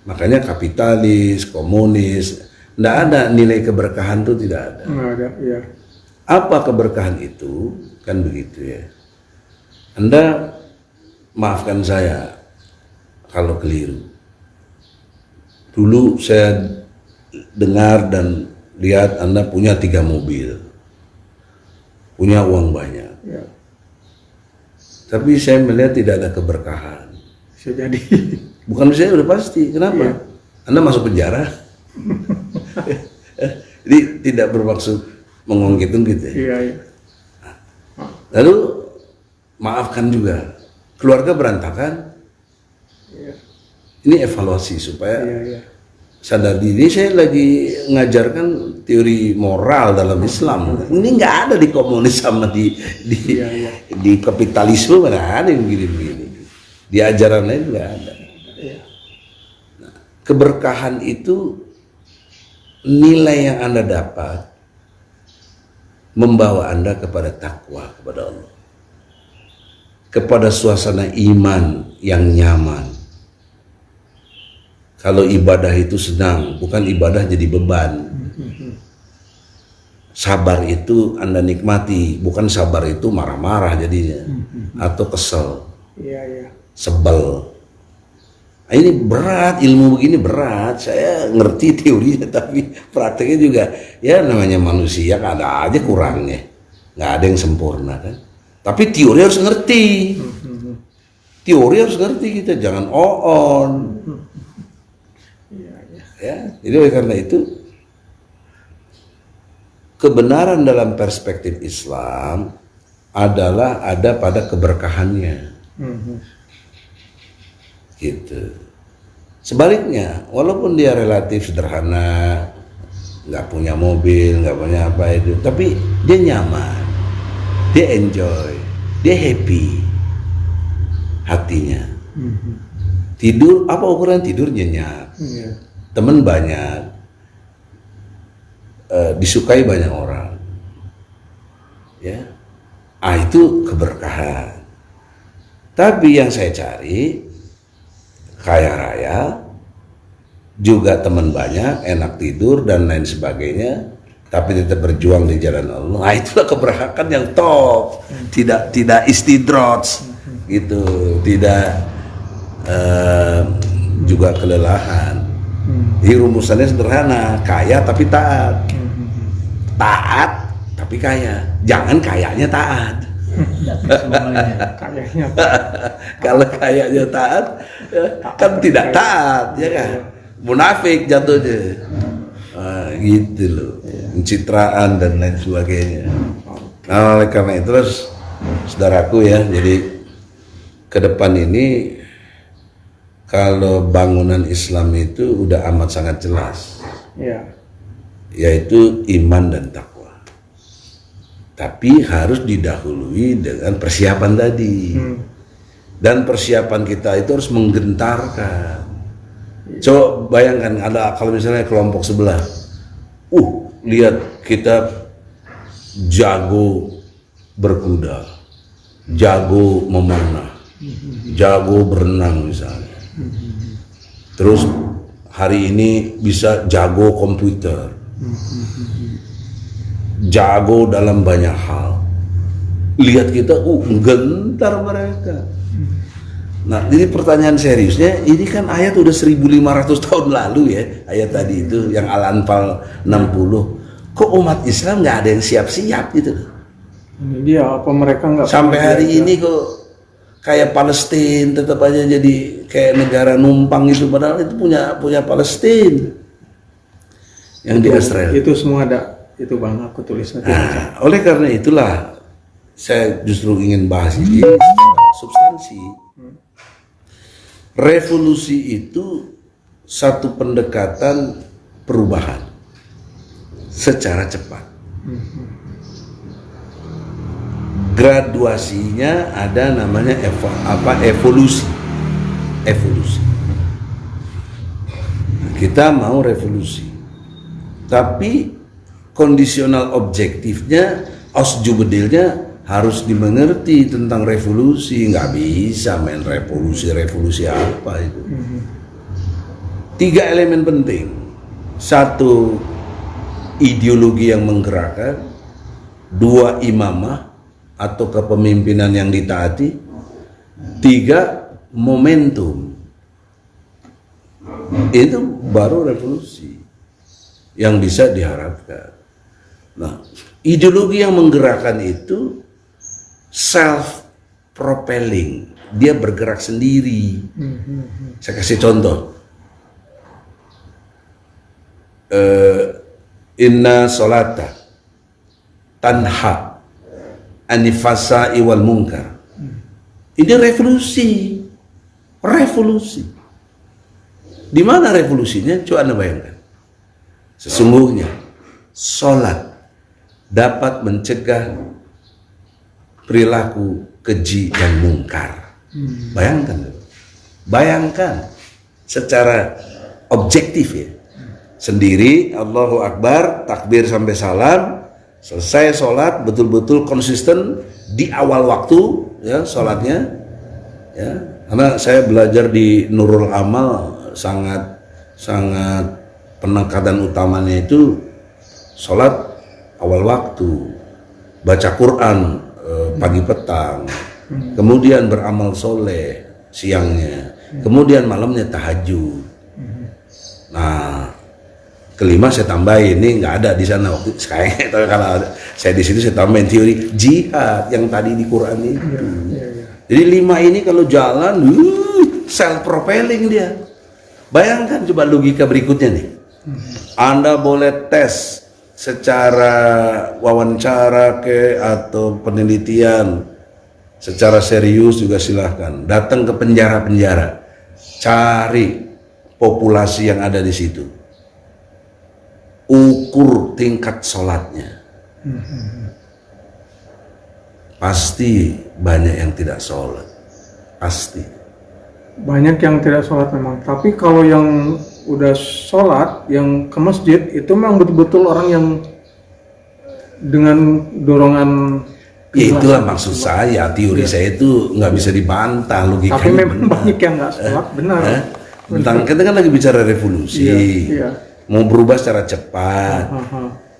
[SPEAKER 4] Makanya kapitalis, komunis, nggak ada nilai keberkahan itu, tidak ada.
[SPEAKER 2] Nggak ada, iya.
[SPEAKER 4] Apa keberkahan itu? Kan begitu ya. Anda maafkan saya kalau keliru. Dulu saya dengar dan lihat Anda punya 3 mobil, punya uang banyak.
[SPEAKER 2] Ya,
[SPEAKER 4] Tapi saya melihat tidak ada keberkahan.
[SPEAKER 2] bisa jadi.
[SPEAKER 4] Bukan saya udah pasti. Kenapa?
[SPEAKER 2] Iya.
[SPEAKER 4] Anda masuk penjara. Jadi tidak bermaksud mengungkit gitu ya.
[SPEAKER 2] Iya.
[SPEAKER 4] Lalu maafkan juga. Keluarga berantakan.
[SPEAKER 2] Iya.
[SPEAKER 4] Ini evaluasi supaya
[SPEAKER 2] Iya.
[SPEAKER 4] sadar diri. Saya lagi ngajarkan teori moral dalam Islam. Ini nggak ada di komunis sama di
[SPEAKER 2] Iya.
[SPEAKER 4] di kapitalisme, mana ada yang begini-begini. Di ajaran lain nggak ada.
[SPEAKER 2] Iya.
[SPEAKER 4] Nah, keberkahan itu nilai yang Anda dapat membawa Anda kepada takwa kepada Allah, kepada suasana iman yang nyaman. Kalau ibadah itu senang, bukan ibadah jadi beban. Sabar itu Anda nikmati, bukan sabar itu marah-marah jadinya, atau kesel,
[SPEAKER 2] Iya.
[SPEAKER 4] sebel. Nah, ini berat, ilmu begini berat. Saya ngerti teorinya, tapi prakteknya juga, ya namanya manusia ada aja kurangnya, nggak ada yang sempurna kan. Tapi teori harus ngerti, teori harus ngerti kita, jangan on. Ya, jadi oleh karena itu kebenaran dalam perspektif Islam adalah ada pada keberkahannya. Gitu. Sebaliknya, walaupun dia relatif sederhana, nggak punya mobil, nggak punya apa itu, tapi dia nyaman, dia enjoy, dia happy. hatinya. Tidur, apa ukuran tidur? Nyenyak.
[SPEAKER 2] Iya.
[SPEAKER 4] Teman banyak, disukai banyak orang, ya, itu keberkahan. Tapi yang saya cari kaya raya, juga teman banyak, enak tidur dan lain sebagainya, tapi tetap berjuang di jalan Allah. Nah, itulah keberkahan yang top. Tidak istidrots gitu, tidak juga kelelahan. Jadi rumusannya sederhana, kaya tapi taat. Taat tapi kaya. Jangan kayanya taat.
[SPEAKER 2] Kayaknya
[SPEAKER 4] Kalau kayaknya taat, kan tidak taat, ya kan? Munafik jatuhnya. Gitu loh, pencitraan dan lain sebagainya. Nah, oleh karena itu, terus saudaraku ya, jadi ke depan ini kalau bangunan Islam itu udah amat sangat jelas,
[SPEAKER 2] ya.
[SPEAKER 4] yaitu iman dan takwa. Tapi harus didahului dengan persiapan tadi. Dan persiapan kita itu harus menggentarkan. Coba bayangkan ada kalau misalnya kelompok sebelah, lihat kita jago berkuda, jago memanah, jago berenang misalnya. Terus hari ini bisa jago komputer, jago dalam banyak hal. Lihat kita, gentar mereka. Nah, jadi pertanyaan seriusnya, ini kan ayat udah 1500 tahun lalu ya, ayat tadi itu yang Al-Anfal 60. Kok umat Islam nggak ada yang siap-siap gitu?
[SPEAKER 2] Ini dia, apa mereka nggak
[SPEAKER 4] Sampai hari ini kok kayak Palestina tetap aja jadi kayak negara numpang itu, padahal itu punya Palestina yang di Israel.
[SPEAKER 2] Itu semua ada, itu Bang, aku tulis nanti.
[SPEAKER 4] Nah, oleh karena itulah saya justru ingin bahas ini secara substansi. Revolusi itu satu pendekatan perubahan secara cepat. Graduasinya ada namanya evolusi. Kita mau revolusi, tapi kondisional objektifnya, osjubedilnya harus dimengerti tentang revolusi. Nggak bisa main revolusi apa itu. 3 elemen penting. 1, ideologi yang menggerakkan. 2, imamah atau kepemimpinan yang ditaati. 3, momentum. Itu baru revolusi yang bisa diharapkan. Nah, ideologi yang menggerakkan itu self-propelling, dia bergerak sendiri. Saya kasih contoh. Inna sholata tanha anifasa iwal munkar. Ini revolusi. Di mana revolusinya? Coba Anda bayangkan. Sesungguhnya sholat dapat mencegah perilaku keji dan mungkar. Bayangkan secara objektif ya. Sendiri Allahu Akbar, takbir sampai salam, selesai sholat betul-betul konsisten di awal waktu ya sholatnya ya. Karena saya belajar di Nurul Amal, sangat penekanan utamanya itu sholat awal waktu, baca Quran pagi petang, kemudian beramal soleh siangnya, kemudian malamnya tahajud. Nah, kelima saya tambahin, ini nggak ada di sana waktu sekarang, tapi kalau saya di situ saya tambahin teori jihad yang tadi di Quran itu. Jadi 5 ini kalau jalan, self propelling dia. Bayangkan coba logika berikutnya nih. Anda boleh tes secara wawancara atau penelitian secara serius juga silahkan. Datang ke penjara-penjara, cari populasi yang ada di situ, ukur tingkat sholatnya. Pasti banyak yang tidak sholat. Pasti.
[SPEAKER 2] Banyak yang tidak sholat memang. Tapi kalau yang udah sholat, yang ke masjid itu memang betul-betul orang yang dengan dorongan.
[SPEAKER 4] Ya itulah maksud saya, teori saya itu nggak bisa dibantah, logikanya
[SPEAKER 2] Tapi memang
[SPEAKER 4] benar.
[SPEAKER 2] banyak yang nggak sholat, benar.
[SPEAKER 4] Tentang kita kan lagi bicara revolusi,
[SPEAKER 2] Iya.
[SPEAKER 4] mau berubah secara cepat.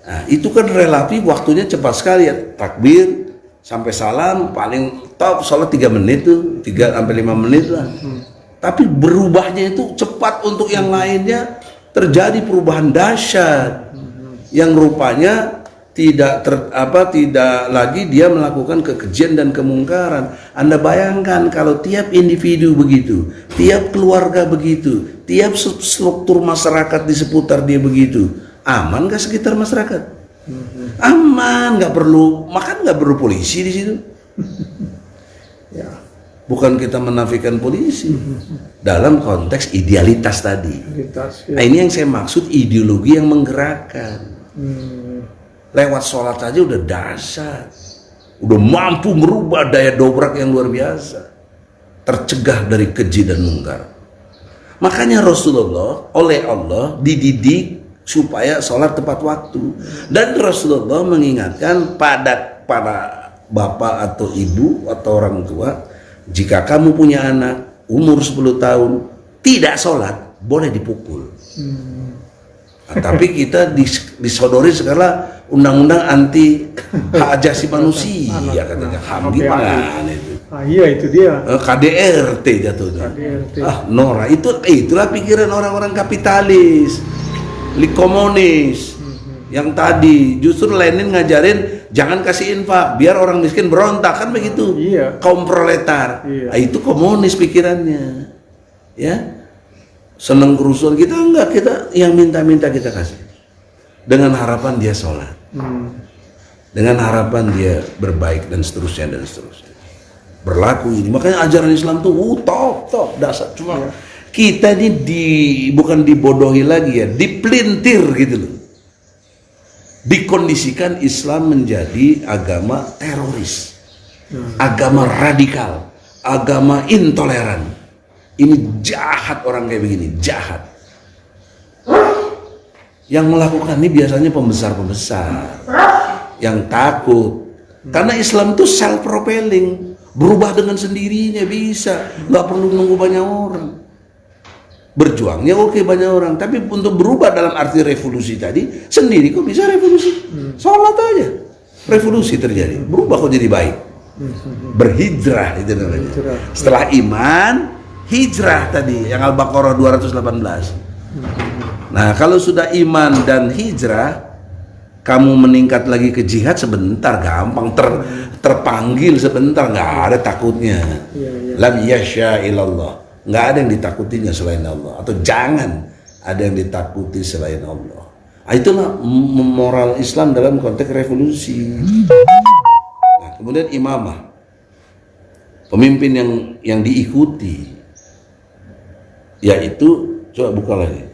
[SPEAKER 4] Nah, itu kan relatif waktunya cepat sekali ya, takbir sampai salam paling top sholat 3 menit tuh, 3 sampai 5 menit lah. Tapi berubahnya itu cepat untuk yang lainnya, terjadi perubahan dahsyat yang rupanya tidak lagi dia melakukan kekejian dan kemungkaran. Anda bayangkan kalau tiap individu begitu, tiap keluarga begitu, tiap struktur masyarakat di seputar dia begitu, aman gak sekitar masyarakat? Aman, nggak perlu makan, nggak perlu polisi di situ.
[SPEAKER 2] Ya.
[SPEAKER 4] Bukan kita menafikan polisi dalam konteks idealitas tadi.
[SPEAKER 2] Ya.
[SPEAKER 4] Nah, ini yang saya maksud ideologi yang menggerakkan. Lewat sholat saja udah dahsyat, udah mampu merubah daya dobrak yang luar biasa, tercegah dari keji dan mungkar. Makanya Rasulullah oleh Allah dididik supaya sholat tepat waktu, dan Rasulullah mengingatkan pada para bapak atau ibu atau orang tua, jika kamu punya anak umur 10 tahun tidak sholat boleh dipukul. Nah, tapi kita disodori sekarang undang-undang anti hak asasi manusia, katanya HAM gimana itu?
[SPEAKER 2] Iya itu dia.
[SPEAKER 4] KDRT jatuhnya.
[SPEAKER 2] KDRT.
[SPEAKER 4] Nora itulah pikiran orang-orang kapitalis, komunis. Yang tadi justru Lenin ngajarin jangan kasih infak biar orang miskin berontak, kan begitu.
[SPEAKER 2] Iya.
[SPEAKER 4] Kaum proletar.
[SPEAKER 2] Iya.
[SPEAKER 4] Nah, itu komunis pikirannya. Ya. Seneng kerusuhan, kita enggak, kita yang minta-minta kita kasih dengan harapan dia sholat, dengan harapan dia berbaik dan seterusnya berlaku ini. Makanya ajaran Islam tuh top dasar. Cuma kita ini bukan dibodohi lagi ya, dipelintir gitu loh, dikondisikan Islam menjadi agama teroris, agama radikal, agama intoleran. Ini jahat orang kayak begini, jahat. Yang melakukan ini biasanya pembesar-pembesar yang takut. Karena Islam itu self-propelling, berubah dengan sendirinya bisa, nggak perlu nunggu banyak orang. Berjuangnya oke banyak orang, tapi untuk berubah dalam arti revolusi tadi sendiri kok bisa revolusi? Sholat aja, revolusi terjadi, berubah kok jadi baik. Berhijrah itu namanya. Setelah iman, hijrah tadi yang Al-Baqarah 218. Nah, kalau sudah iman dan hijrah, kamu meningkat lagi ke jihad sebentar, gampang, terpanggil sebentar, nggak ada takutnya. Lam yasha ilallah, nggak ada yang ditakutinya selain Allah, atau jangan ada yang ditakuti selain Allah. Nah, itulah moral Islam dalam konteks revolusi. Nah, kemudian imamah, pemimpin yang diikuti, yaitu coba buka lagi.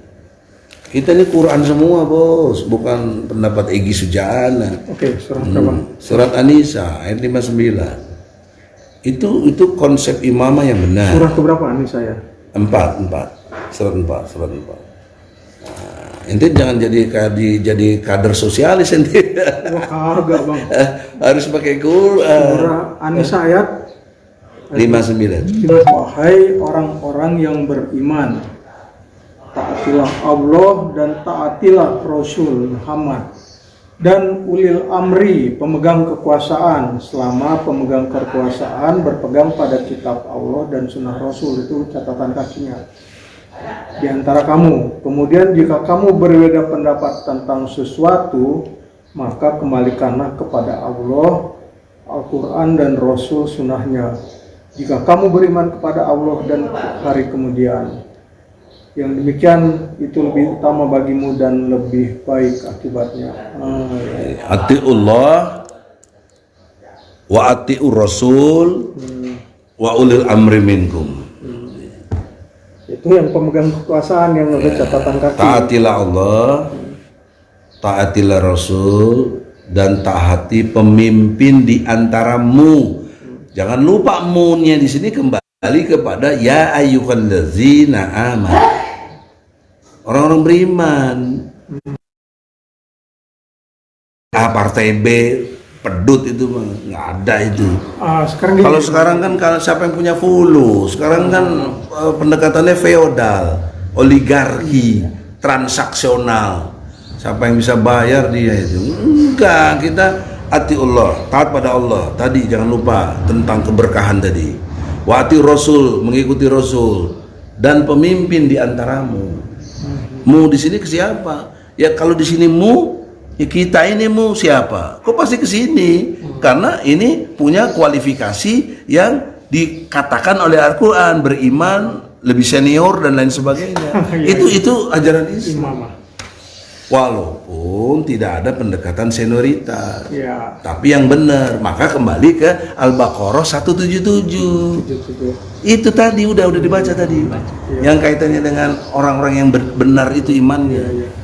[SPEAKER 4] Kita ini Quran semua bos, bukan pendapat Egy Sujana.
[SPEAKER 2] Oke, surat berapa?
[SPEAKER 4] Surat An-Nisa ayat 59. Itu konsep imamah yang benar.
[SPEAKER 2] Surat keberapa nih saya?
[SPEAKER 4] 4. Surat 4. Nah, ente jangan jadi kader sosialis ente.
[SPEAKER 2] Wah, kagak bang.
[SPEAKER 4] Harus pakai Quran.
[SPEAKER 2] Surah An-Nisa ayat
[SPEAKER 4] 59.
[SPEAKER 2] Wahai orang-orang yang beriman, taatilah Allah dan taatilah Rasul Muhammad dan ulil amri, pemegang kekuasaan, selama pemegang kekuasaan berpegang pada kitab Allah dan sunnah Rasul. Itu catatan kakinya di antara kamu. Kemudian jika kamu berbeda pendapat tentang sesuatu, maka kembalikanlah kepada Allah, Al-Quran dan Rasul sunnahnya. Jika kamu beriman kepada Allah dan hari kemudian, yang demikian itu lebih utama bagimu dan lebih baik akibatnya.
[SPEAKER 4] Atiullah wa atiur Rasul wa ulil amri minkum.
[SPEAKER 2] Itu yang pemegang kekuasaan yang ada catatan kaki.
[SPEAKER 4] Taatilah Allah, taatilah Rasul, dan taati pemimpin di antaramu. Jangan lupa mu-nya di sini kembali kembali kepada ya ayyuhallazina amanu, orang-orang beriman. Partai B, pedut itu mah nggak ada itu.
[SPEAKER 2] Sekarang
[SPEAKER 4] Kalau sekarang kan kalau siapa yang punya fulus, sekarang kan pendekatannya feodal, oligarki, transaksional. Siapa yang bisa bayar dia itu. Enggak, kita ati Allah, taat pada Allah. Tadi jangan lupa tentang keberkahan tadi. Wa ati Rasul, mengikuti Rasul dan pemimpin di antaramu. Mu di sini ke siapa? Ya kalau di sini mu, ya kita ini mu siapa? Kok pasti ke sini? Karena ini punya kualifikasi yang dikatakan oleh Al-Qur'an, beriman, lebih senior dan lain sebagainya. Itu ajaran Islam. Walaupun tidak ada pendekatan senioritas.
[SPEAKER 2] Ya.
[SPEAKER 4] Tapi yang benar, maka kembali ke Al-Baqarah 177. Itu tadi udah dibaca tadi. Yang kaitannya dengan orang-orang yang benar itu imannya.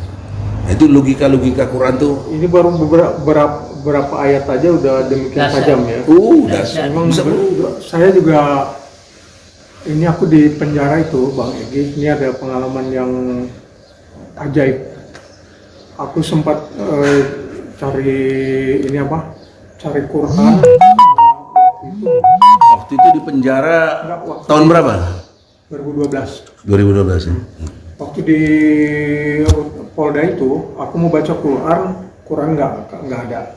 [SPEAKER 4] Nah, itu logika Quran tuh.
[SPEAKER 2] Ini baru beberapa ayat aja udah demikian
[SPEAKER 3] Dasar.
[SPEAKER 2] tajam ya.
[SPEAKER 3] Dasar.
[SPEAKER 2] Memang saya juga ini aku di penjara itu, Bang Egy. Ini ada pengalaman yang ajaib. Aku sempat cari ini apa? Cari Quran.
[SPEAKER 4] Waktu itu di penjara tahun berapa?
[SPEAKER 2] 2012.
[SPEAKER 4] 2012 ya.
[SPEAKER 2] Waktu di Polda itu, aku mau baca Quran nggak ada.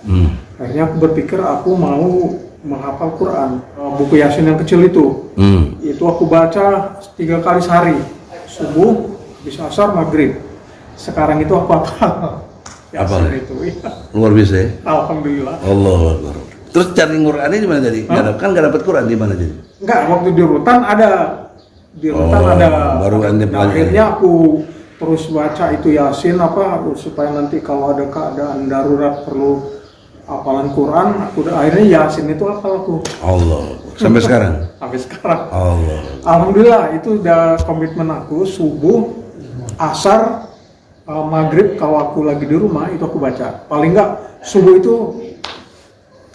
[SPEAKER 2] Akhirnya aku berpikir aku mau menghafal Quran. Buku Yasin yang kecil itu, itu aku baca 3 kali sehari, subuh, habis asar, maghrib. Sekarang itu aku hafal.
[SPEAKER 4] Hafal?
[SPEAKER 2] Yasin itu, iya.
[SPEAKER 4] Luar biasa ya.
[SPEAKER 2] Alhamdulillah.
[SPEAKER 4] Allahu Akbar. Terus cari Qurannya di mana tadi? Kan nggak dapat Quran di mana jadi?
[SPEAKER 2] Enggak, waktu di Rutan ada. Di Rutan ada.
[SPEAKER 4] Baru anda
[SPEAKER 2] Nah, akhirnya aku terus baca itu Yasin supaya nanti kalau ada keadaan darurat perlu hafalan Quran, akhirnya Yasin itu hafal aku.
[SPEAKER 4] Allah. Sampai sekarang?
[SPEAKER 2] Sampai sekarang.
[SPEAKER 4] Allah.
[SPEAKER 2] Alhamdulillah itu udah komitmen aku, subuh, asar, maghrib kalau aku lagi di rumah itu aku baca. Paling enggak subuh itu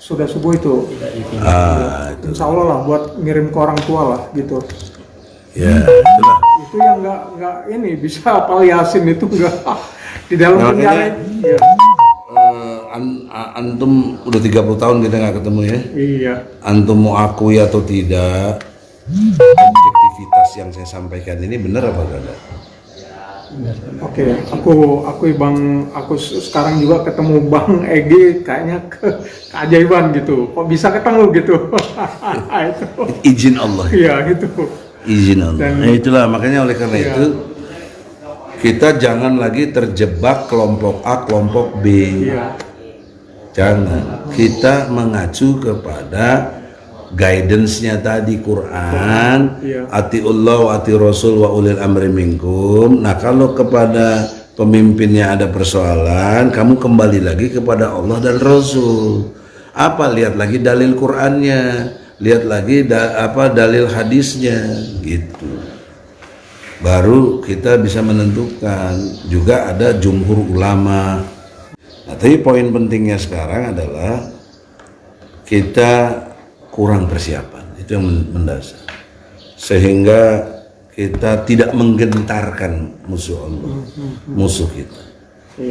[SPEAKER 2] sudah subuh itu.
[SPEAKER 4] Itu.
[SPEAKER 2] Insya Allah lah buat ngirim ke orang tua lah gitu.
[SPEAKER 4] Ya, itulah.
[SPEAKER 2] Itu yang nggak ini bisa hafal Yasin itu nggak di dalam
[SPEAKER 4] Nah,
[SPEAKER 2] penjara. Iya.
[SPEAKER 4] Antum udah 30 tahun kita nggak ketemu ya.
[SPEAKER 2] Iya.
[SPEAKER 4] Antum mau akui atau tidak, objektivitas yang saya sampaikan ini benar apa enggak?
[SPEAKER 2] Oke, aku sekarang juga ketemu Bang Egy kayaknya keajaiban gitu. Kok bisa ketemu gitu? Itu.
[SPEAKER 4] Izin Allah.
[SPEAKER 2] Iya gitu.
[SPEAKER 4] Izin Allah.
[SPEAKER 2] Dan-
[SPEAKER 4] Nah, itulah makanya oleh karena
[SPEAKER 2] Iya.
[SPEAKER 4] itu kita jangan lagi terjebak kelompok A, kelompok B.
[SPEAKER 2] Iya.
[SPEAKER 4] Jangan. Kita mengacu kepada guidance-nya tadi Quran,
[SPEAKER 2] Iya.
[SPEAKER 4] atiullah wa ati rasul wa ulil amri minkum. Nah, kalau kepada pemimpinnya ada persoalan, kamu kembali lagi kepada Allah dan Rasul. Apa? Lihat lagi dalil Qurannya, lihat lagi dalil hadisnya, gitu. Baru kita bisa menentukan. Juga ada jumhur ulama. Nah, tapi poin pentingnya sekarang adalah kita kurang persiapan, itu yang mendasar, sehingga kita tidak menggentarkan musuh Allah, musuh kita.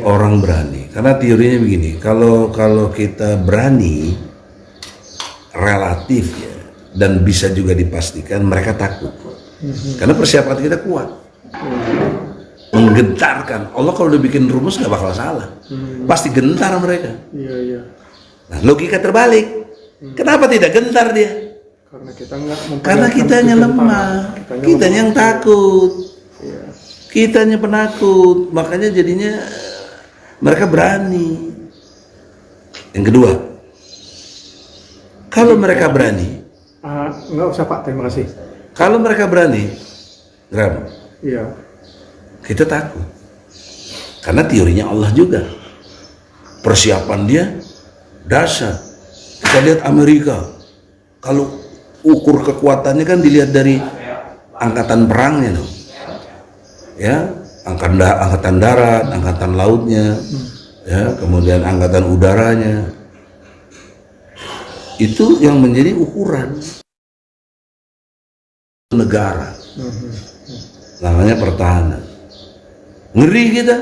[SPEAKER 4] Orang berani, karena teorinya begini, kalau kita berani relatif ya, dan bisa juga dipastikan mereka takut, karena persiapan kita kuat. Menggentarkan, Allah kalau udah bikin rumus nggak bakal salah, pasti gentar mereka.
[SPEAKER 2] Iya.
[SPEAKER 4] Nah, logika terbalik. Kenapa tidak gentar dia?
[SPEAKER 2] Karena kita nggak memperlihatkan
[SPEAKER 4] Karena kitanya
[SPEAKER 2] kegentar.
[SPEAKER 4] lemah, kitanya yang takut, kitanya penakut, makanya jadinya mereka berani. Yang kedua, kalau mereka berani,
[SPEAKER 2] Nggak usah Pak, terima kasih.
[SPEAKER 4] kalau mereka berani, Gram,
[SPEAKER 2] Iya.
[SPEAKER 4] kita takut. Karena teorinya Allah juga, persiapan dia dasar. Kita lihat Amerika, kalau ukur kekuatannya kan dilihat dari angkatan perangnya dong, ya, angkatan darat, angkatan lautnya, ya, kemudian angkatan udaranya, itu yang menjadi ukuran. negara. Namanya pertahanan. Ngeri kita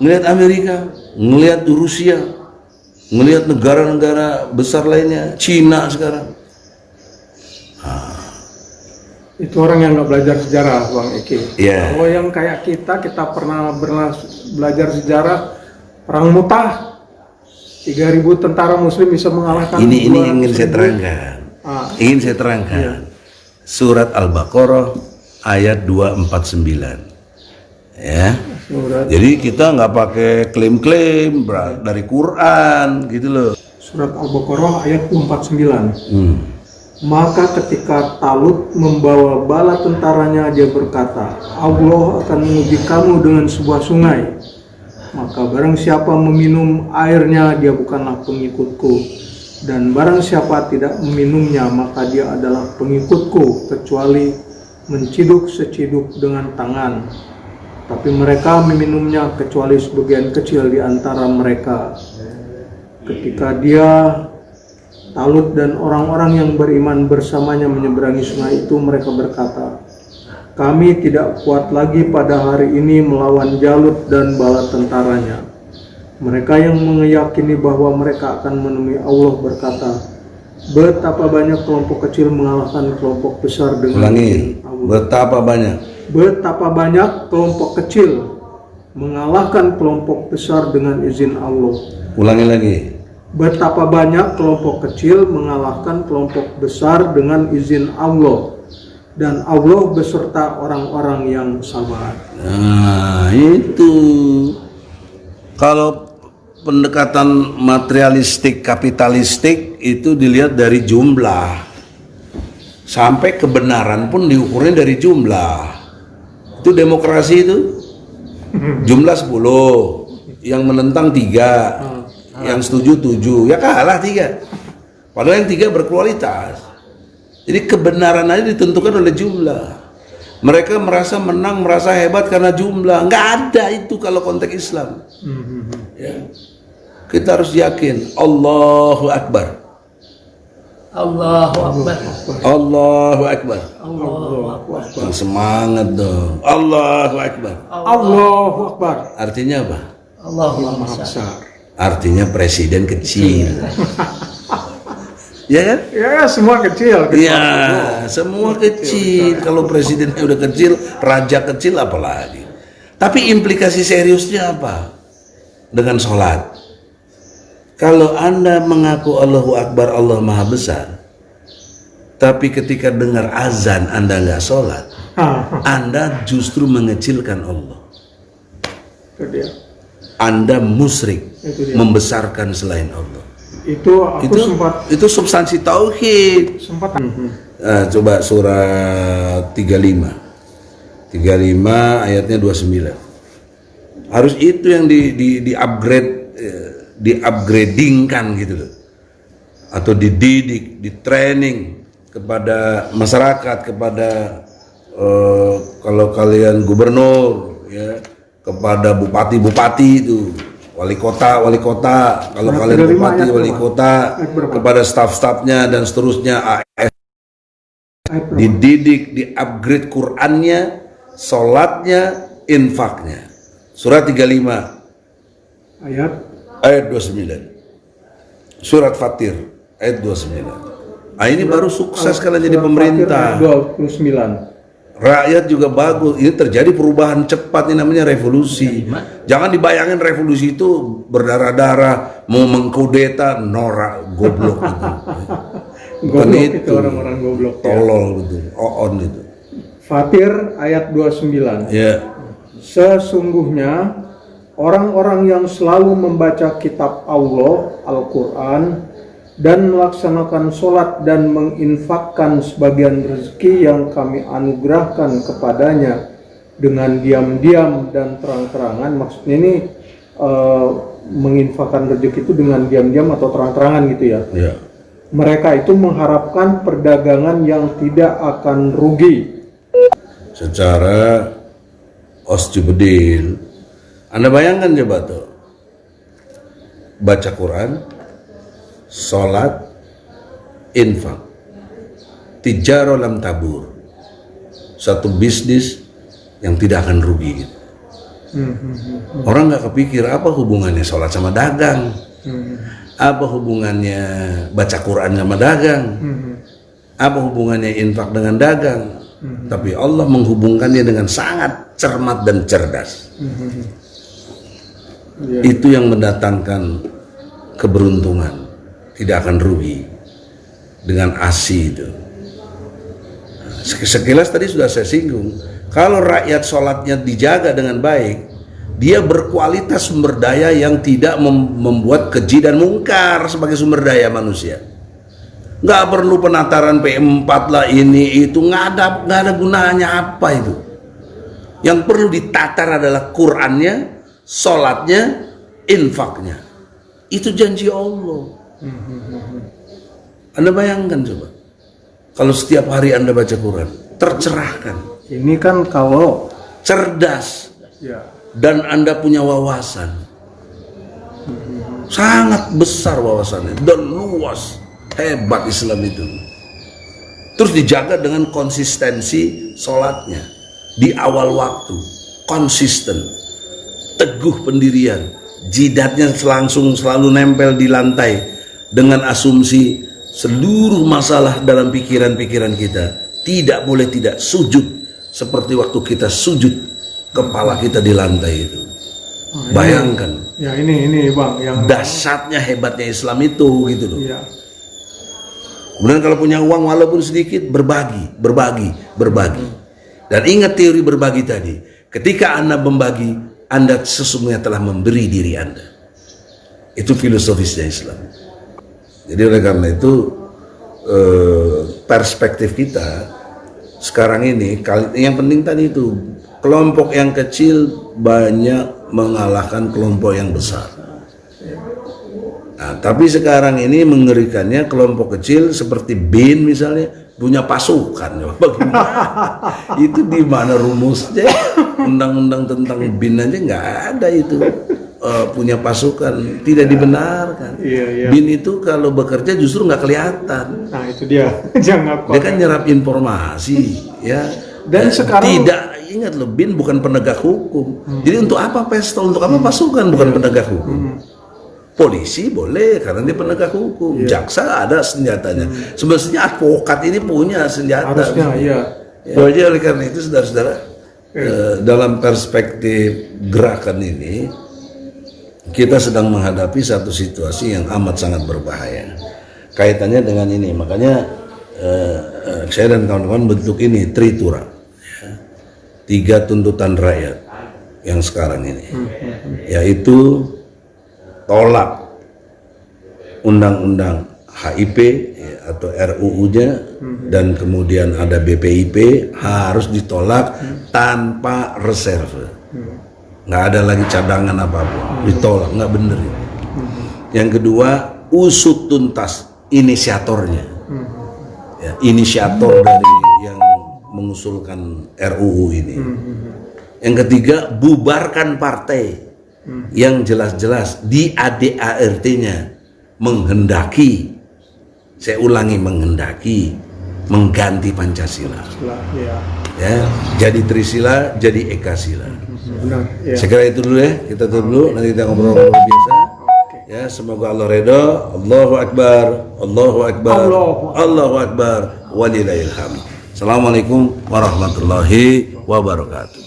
[SPEAKER 4] ngelihat Amerika, ngelihat Rusia, ngelihat negara-negara besar lainnya, Cina sekarang.
[SPEAKER 2] Itu orang yang nggak belajar sejarah, Bang Eki.
[SPEAKER 4] Iya.
[SPEAKER 2] Kalau yang kayak kita pernah belajar sejarah perang Mu'tah. 3.000 tentara Muslim bisa mengalahkan.
[SPEAKER 4] Ini ingin saya terangkan. Ingin saya terangkan.
[SPEAKER 2] Iya.
[SPEAKER 4] Surat Al-Baqarah ayat 249. Ya.
[SPEAKER 2] Surat,
[SPEAKER 4] Jadi kita nggak pakai klaim-klaim dari Quran gitu loh.
[SPEAKER 2] Surat Al-Baqarah ayat 249.
[SPEAKER 4] Hmm.
[SPEAKER 2] Maka ketika Talut membawa bala tentaranya, dia berkata, Allah akan menguji kamu dengan sebuah sungai. Maka barang siapa meminum airnya, dia bukanlah pengikutku. Dan barang siapa tidak meminumnya, maka dia adalah pengikutku, kecuali menciduk seciduk dengan tangan. Tapi mereka meminumnya kecuali sebagian kecil di antara mereka. Ketika dia, Talut dan orang-orang yang beriman bersamanya menyeberangi sungai itu, mereka berkata, kami tidak kuat lagi pada hari ini melawan Jalut dan bala tentaranya. Mereka yang meyakini bahwa mereka akan menemui Allah berkata, betapa banyak kelompok kecil mengalahkan kelompok besar dengan
[SPEAKER 4] Ulangi,
[SPEAKER 2] Allah.
[SPEAKER 4] betapa banyak.
[SPEAKER 2] Betapa banyak kelompok kecil mengalahkan kelompok besar dengan izin Allah.
[SPEAKER 4] Ulangi lagi.
[SPEAKER 2] Betapa banyak kelompok kecil mengalahkan kelompok besar dengan izin Allah, dan Allah beserta orang-orang yang sabar.
[SPEAKER 4] Nah, itu. Kalau pendekatan materialistik, kapitalistik itu dilihat dari jumlah. Sampai kebenaran pun diukurnya dari jumlah. Itu demokrasi itu. Jumlah 10, yang menentang 3. Yang setuju 7, ya kalah 3. Padahal yang 3 berkualitas. Jadi kebenaran aja ditentukan oleh jumlah. Mereka merasa menang, merasa hebat karena jumlah. Nggak ada itu kalau konteks Islam. Ya. Kita harus yakin Allahu Akbar.
[SPEAKER 3] Allahu Akbar.
[SPEAKER 4] Allahu Akbar.
[SPEAKER 3] Allahu Akbar.
[SPEAKER 4] Yang semangat dong. Allahu Akbar.
[SPEAKER 2] Allahu Akbar.
[SPEAKER 4] Artinya apa?
[SPEAKER 3] Allahu
[SPEAKER 2] Maha
[SPEAKER 3] Akbar.
[SPEAKER 2] besar.
[SPEAKER 4] Artinya presiden kecil. Ya kan?
[SPEAKER 2] Ya, semua kecil.
[SPEAKER 4] Iya, semua kecil. Kalau presidennya udah kecil, raja kecil apalagi. Tapi implikasi seriusnya apa? Dengan sholat. Kalau Anda mengaku Allahu Akbar, Allah Maha Besar, tapi ketika dengar azan Anda nggak sholat, Anda justru mengecilkan Allah.
[SPEAKER 2] Itu dia.
[SPEAKER 4] Anda musyrik,
[SPEAKER 2] Itu dia.
[SPEAKER 4] membesarkan selain Allah.
[SPEAKER 2] Itu aku
[SPEAKER 4] Itu substansi tauhid.
[SPEAKER 2] sempat.
[SPEAKER 4] Coba surat 35 ayatnya 29. Harus itu yang di upgrade, di upgradingkan gitu loh, atau dididik, di training kepada masyarakat, kepada kalau kalian gubernur ya, kepada bupati itu, wali kota, kalau kalian bupati, wali kota, kepada staf-stafnya dan seterusnya, AS, dididik, di-upgrade Qur'annya, sholatnya, infaknya. Surat 35 ayat 29. Surat Fatir ayat 29. Ini baru sukses kalian jadi pemerintah.
[SPEAKER 2] 29.
[SPEAKER 4] Rakyat juga bagus. Ini terjadi perubahan cepat, ini namanya revolusi. Jangan dibayangin revolusi itu berdarah-darah, mau mengkudeta, norak, goblok gitu. Bukan
[SPEAKER 2] Goblok
[SPEAKER 4] itu.
[SPEAKER 2] itu orang-orang goblok.
[SPEAKER 4] Tolol gitu, oon gitu.
[SPEAKER 2] Fatir ayat 29.
[SPEAKER 4] Ya.
[SPEAKER 2] Sesungguhnya orang-orang yang selalu membaca kitab Allah, Al-Quran, dan melaksanakan sholat dan menginfakkan sebagian rezeki yang kami anugerahkan kepadanya dengan diam-diam dan terang-terangan. Maksudnya ini menginfakkan rezeki itu dengan diam-diam atau terang-terangan gitu ya.
[SPEAKER 4] Ya.
[SPEAKER 2] Mereka itu mengharapkan perdagangan yang tidak akan rugi.
[SPEAKER 4] Secara osjubedil, Anda bayangkan coba tuh, baca Quran, sholat, infak, tijaro lam tabur, satu bisnis yang tidak akan rugi gitu. Orang nggak kepikir apa hubungannya sholat sama dagang, apa hubungannya baca Quran sama dagang, apa hubungannya infak dengan dagang. Tapi Allah menghubungkannya dengan sangat cermat dan cerdas. Itu yang mendatangkan keberuntungan, tidak akan rugi dengan ASI itu. Sekilas tadi sudah saya singgung, kalau rakyat sholatnya dijaga dengan baik, dia berkualitas sumber daya yang tidak membuat keji dan mungkar sebagai sumber daya manusia. Nggak perlu penataran P4 lah, ini itu nggak ada gunanya apa itu. Yang perlu ditatar adalah Qurannya, sholatnya, infaknya. Itu janji Allah. Anda bayangkan coba, kalau setiap hari Anda baca Quran, tercerahkan.
[SPEAKER 2] Ini kan kalau
[SPEAKER 4] Cerdas.
[SPEAKER 2] ya,
[SPEAKER 4] Dan Anda punya wawasan. Sangat besar wawasannya dan luas. Hebat Islam itu. Terus dijaga dengan konsistensi sholatnya di awal waktu, konsisten, teguh pendirian, jidatnya langsung selalu nempel di lantai dengan asumsi seluruh masalah dalam pikiran-pikiran kita tidak boleh tidak sujud seperti waktu kita sujud, kepala kita di lantai itu. Bayangkan.
[SPEAKER 2] Ya ini Bang yang
[SPEAKER 4] Dahsyatnya hebatnya Islam itu gitu loh.
[SPEAKER 2] ya.
[SPEAKER 4] Kemudian kalau punya uang walaupun sedikit, berbagi. Dan ingat teori berbagi tadi. Ketika Anda membagi, Anda sesungguhnya telah memberi diri Anda. Itu filosofisnya Islam. Jadi oleh karena itu perspektif kita sekarang ini, yang penting tadi itu, kelompok yang kecil banyak mengalahkan kelompok yang besar. Nah, tapi sekarang ini mengerikannya kelompok kecil seperti BIN misalnya punya pasukan. Bagaimana? Itu di mana rumusnya? Undang-undang tentang BIN aja nggak ada itu. Punya pasukan, tidak dibenarkan.
[SPEAKER 2] Iya.
[SPEAKER 4] BIN itu kalau bekerja justru nggak kelihatan.
[SPEAKER 2] Nah itu dia. Jangan
[SPEAKER 4] Dia kan nyerap informasi, ya.
[SPEAKER 2] Dan sekarang
[SPEAKER 4] tidak, ingat loh, BIN bukan penegak hukum. Jadi untuk apa pesta? Untuk apa pasukan? Bukan penegak hukum. Polisi boleh karena dia penegak hukum. Jaksa ada senjatanya. Semestinya advokat ini punya senjata.
[SPEAKER 2] harusnya iya.
[SPEAKER 4] Jadi oleh karena itu saudara-saudara, dalam perspektif gerakan ini kita sedang menghadapi satu situasi yang amat sangat berbahaya. Kaitannya dengan ini, makanya saya dan kawan-kawan bentuk ini Tritura, ya. 3 tuntutan rakyat yang sekarang ini, yaitu tolak undang-undang HIP ya, atau RUU-nya, dan kemudian ada BPIP harus ditolak tanpa reserve. Nggak ada lagi cadangan apapun, ditolak, nggak bener ini. Yang kedua, usut tuntas inisiatornya, ya, inisiator dari yang mengusulkan RUU ini. Yang ketiga, bubarkan partai yang jelas-jelas di ADART-nya menghendaki, saya ulangi, menghendaki mengganti Pancasila. Ya, jadi Trisila, jadi Ekasila.
[SPEAKER 2] Benar. Ya.
[SPEAKER 4] Saya kira itu dulu ya, kita tutup dulu, nanti kita ngobrol-ngobrol biasa. Ya, semoga Allah redha. Allahu Akbar, Allahu Akbar, Allahu Akbar, walillahil hamd. Assalamualaikum warahmatullahi wabarakatuh.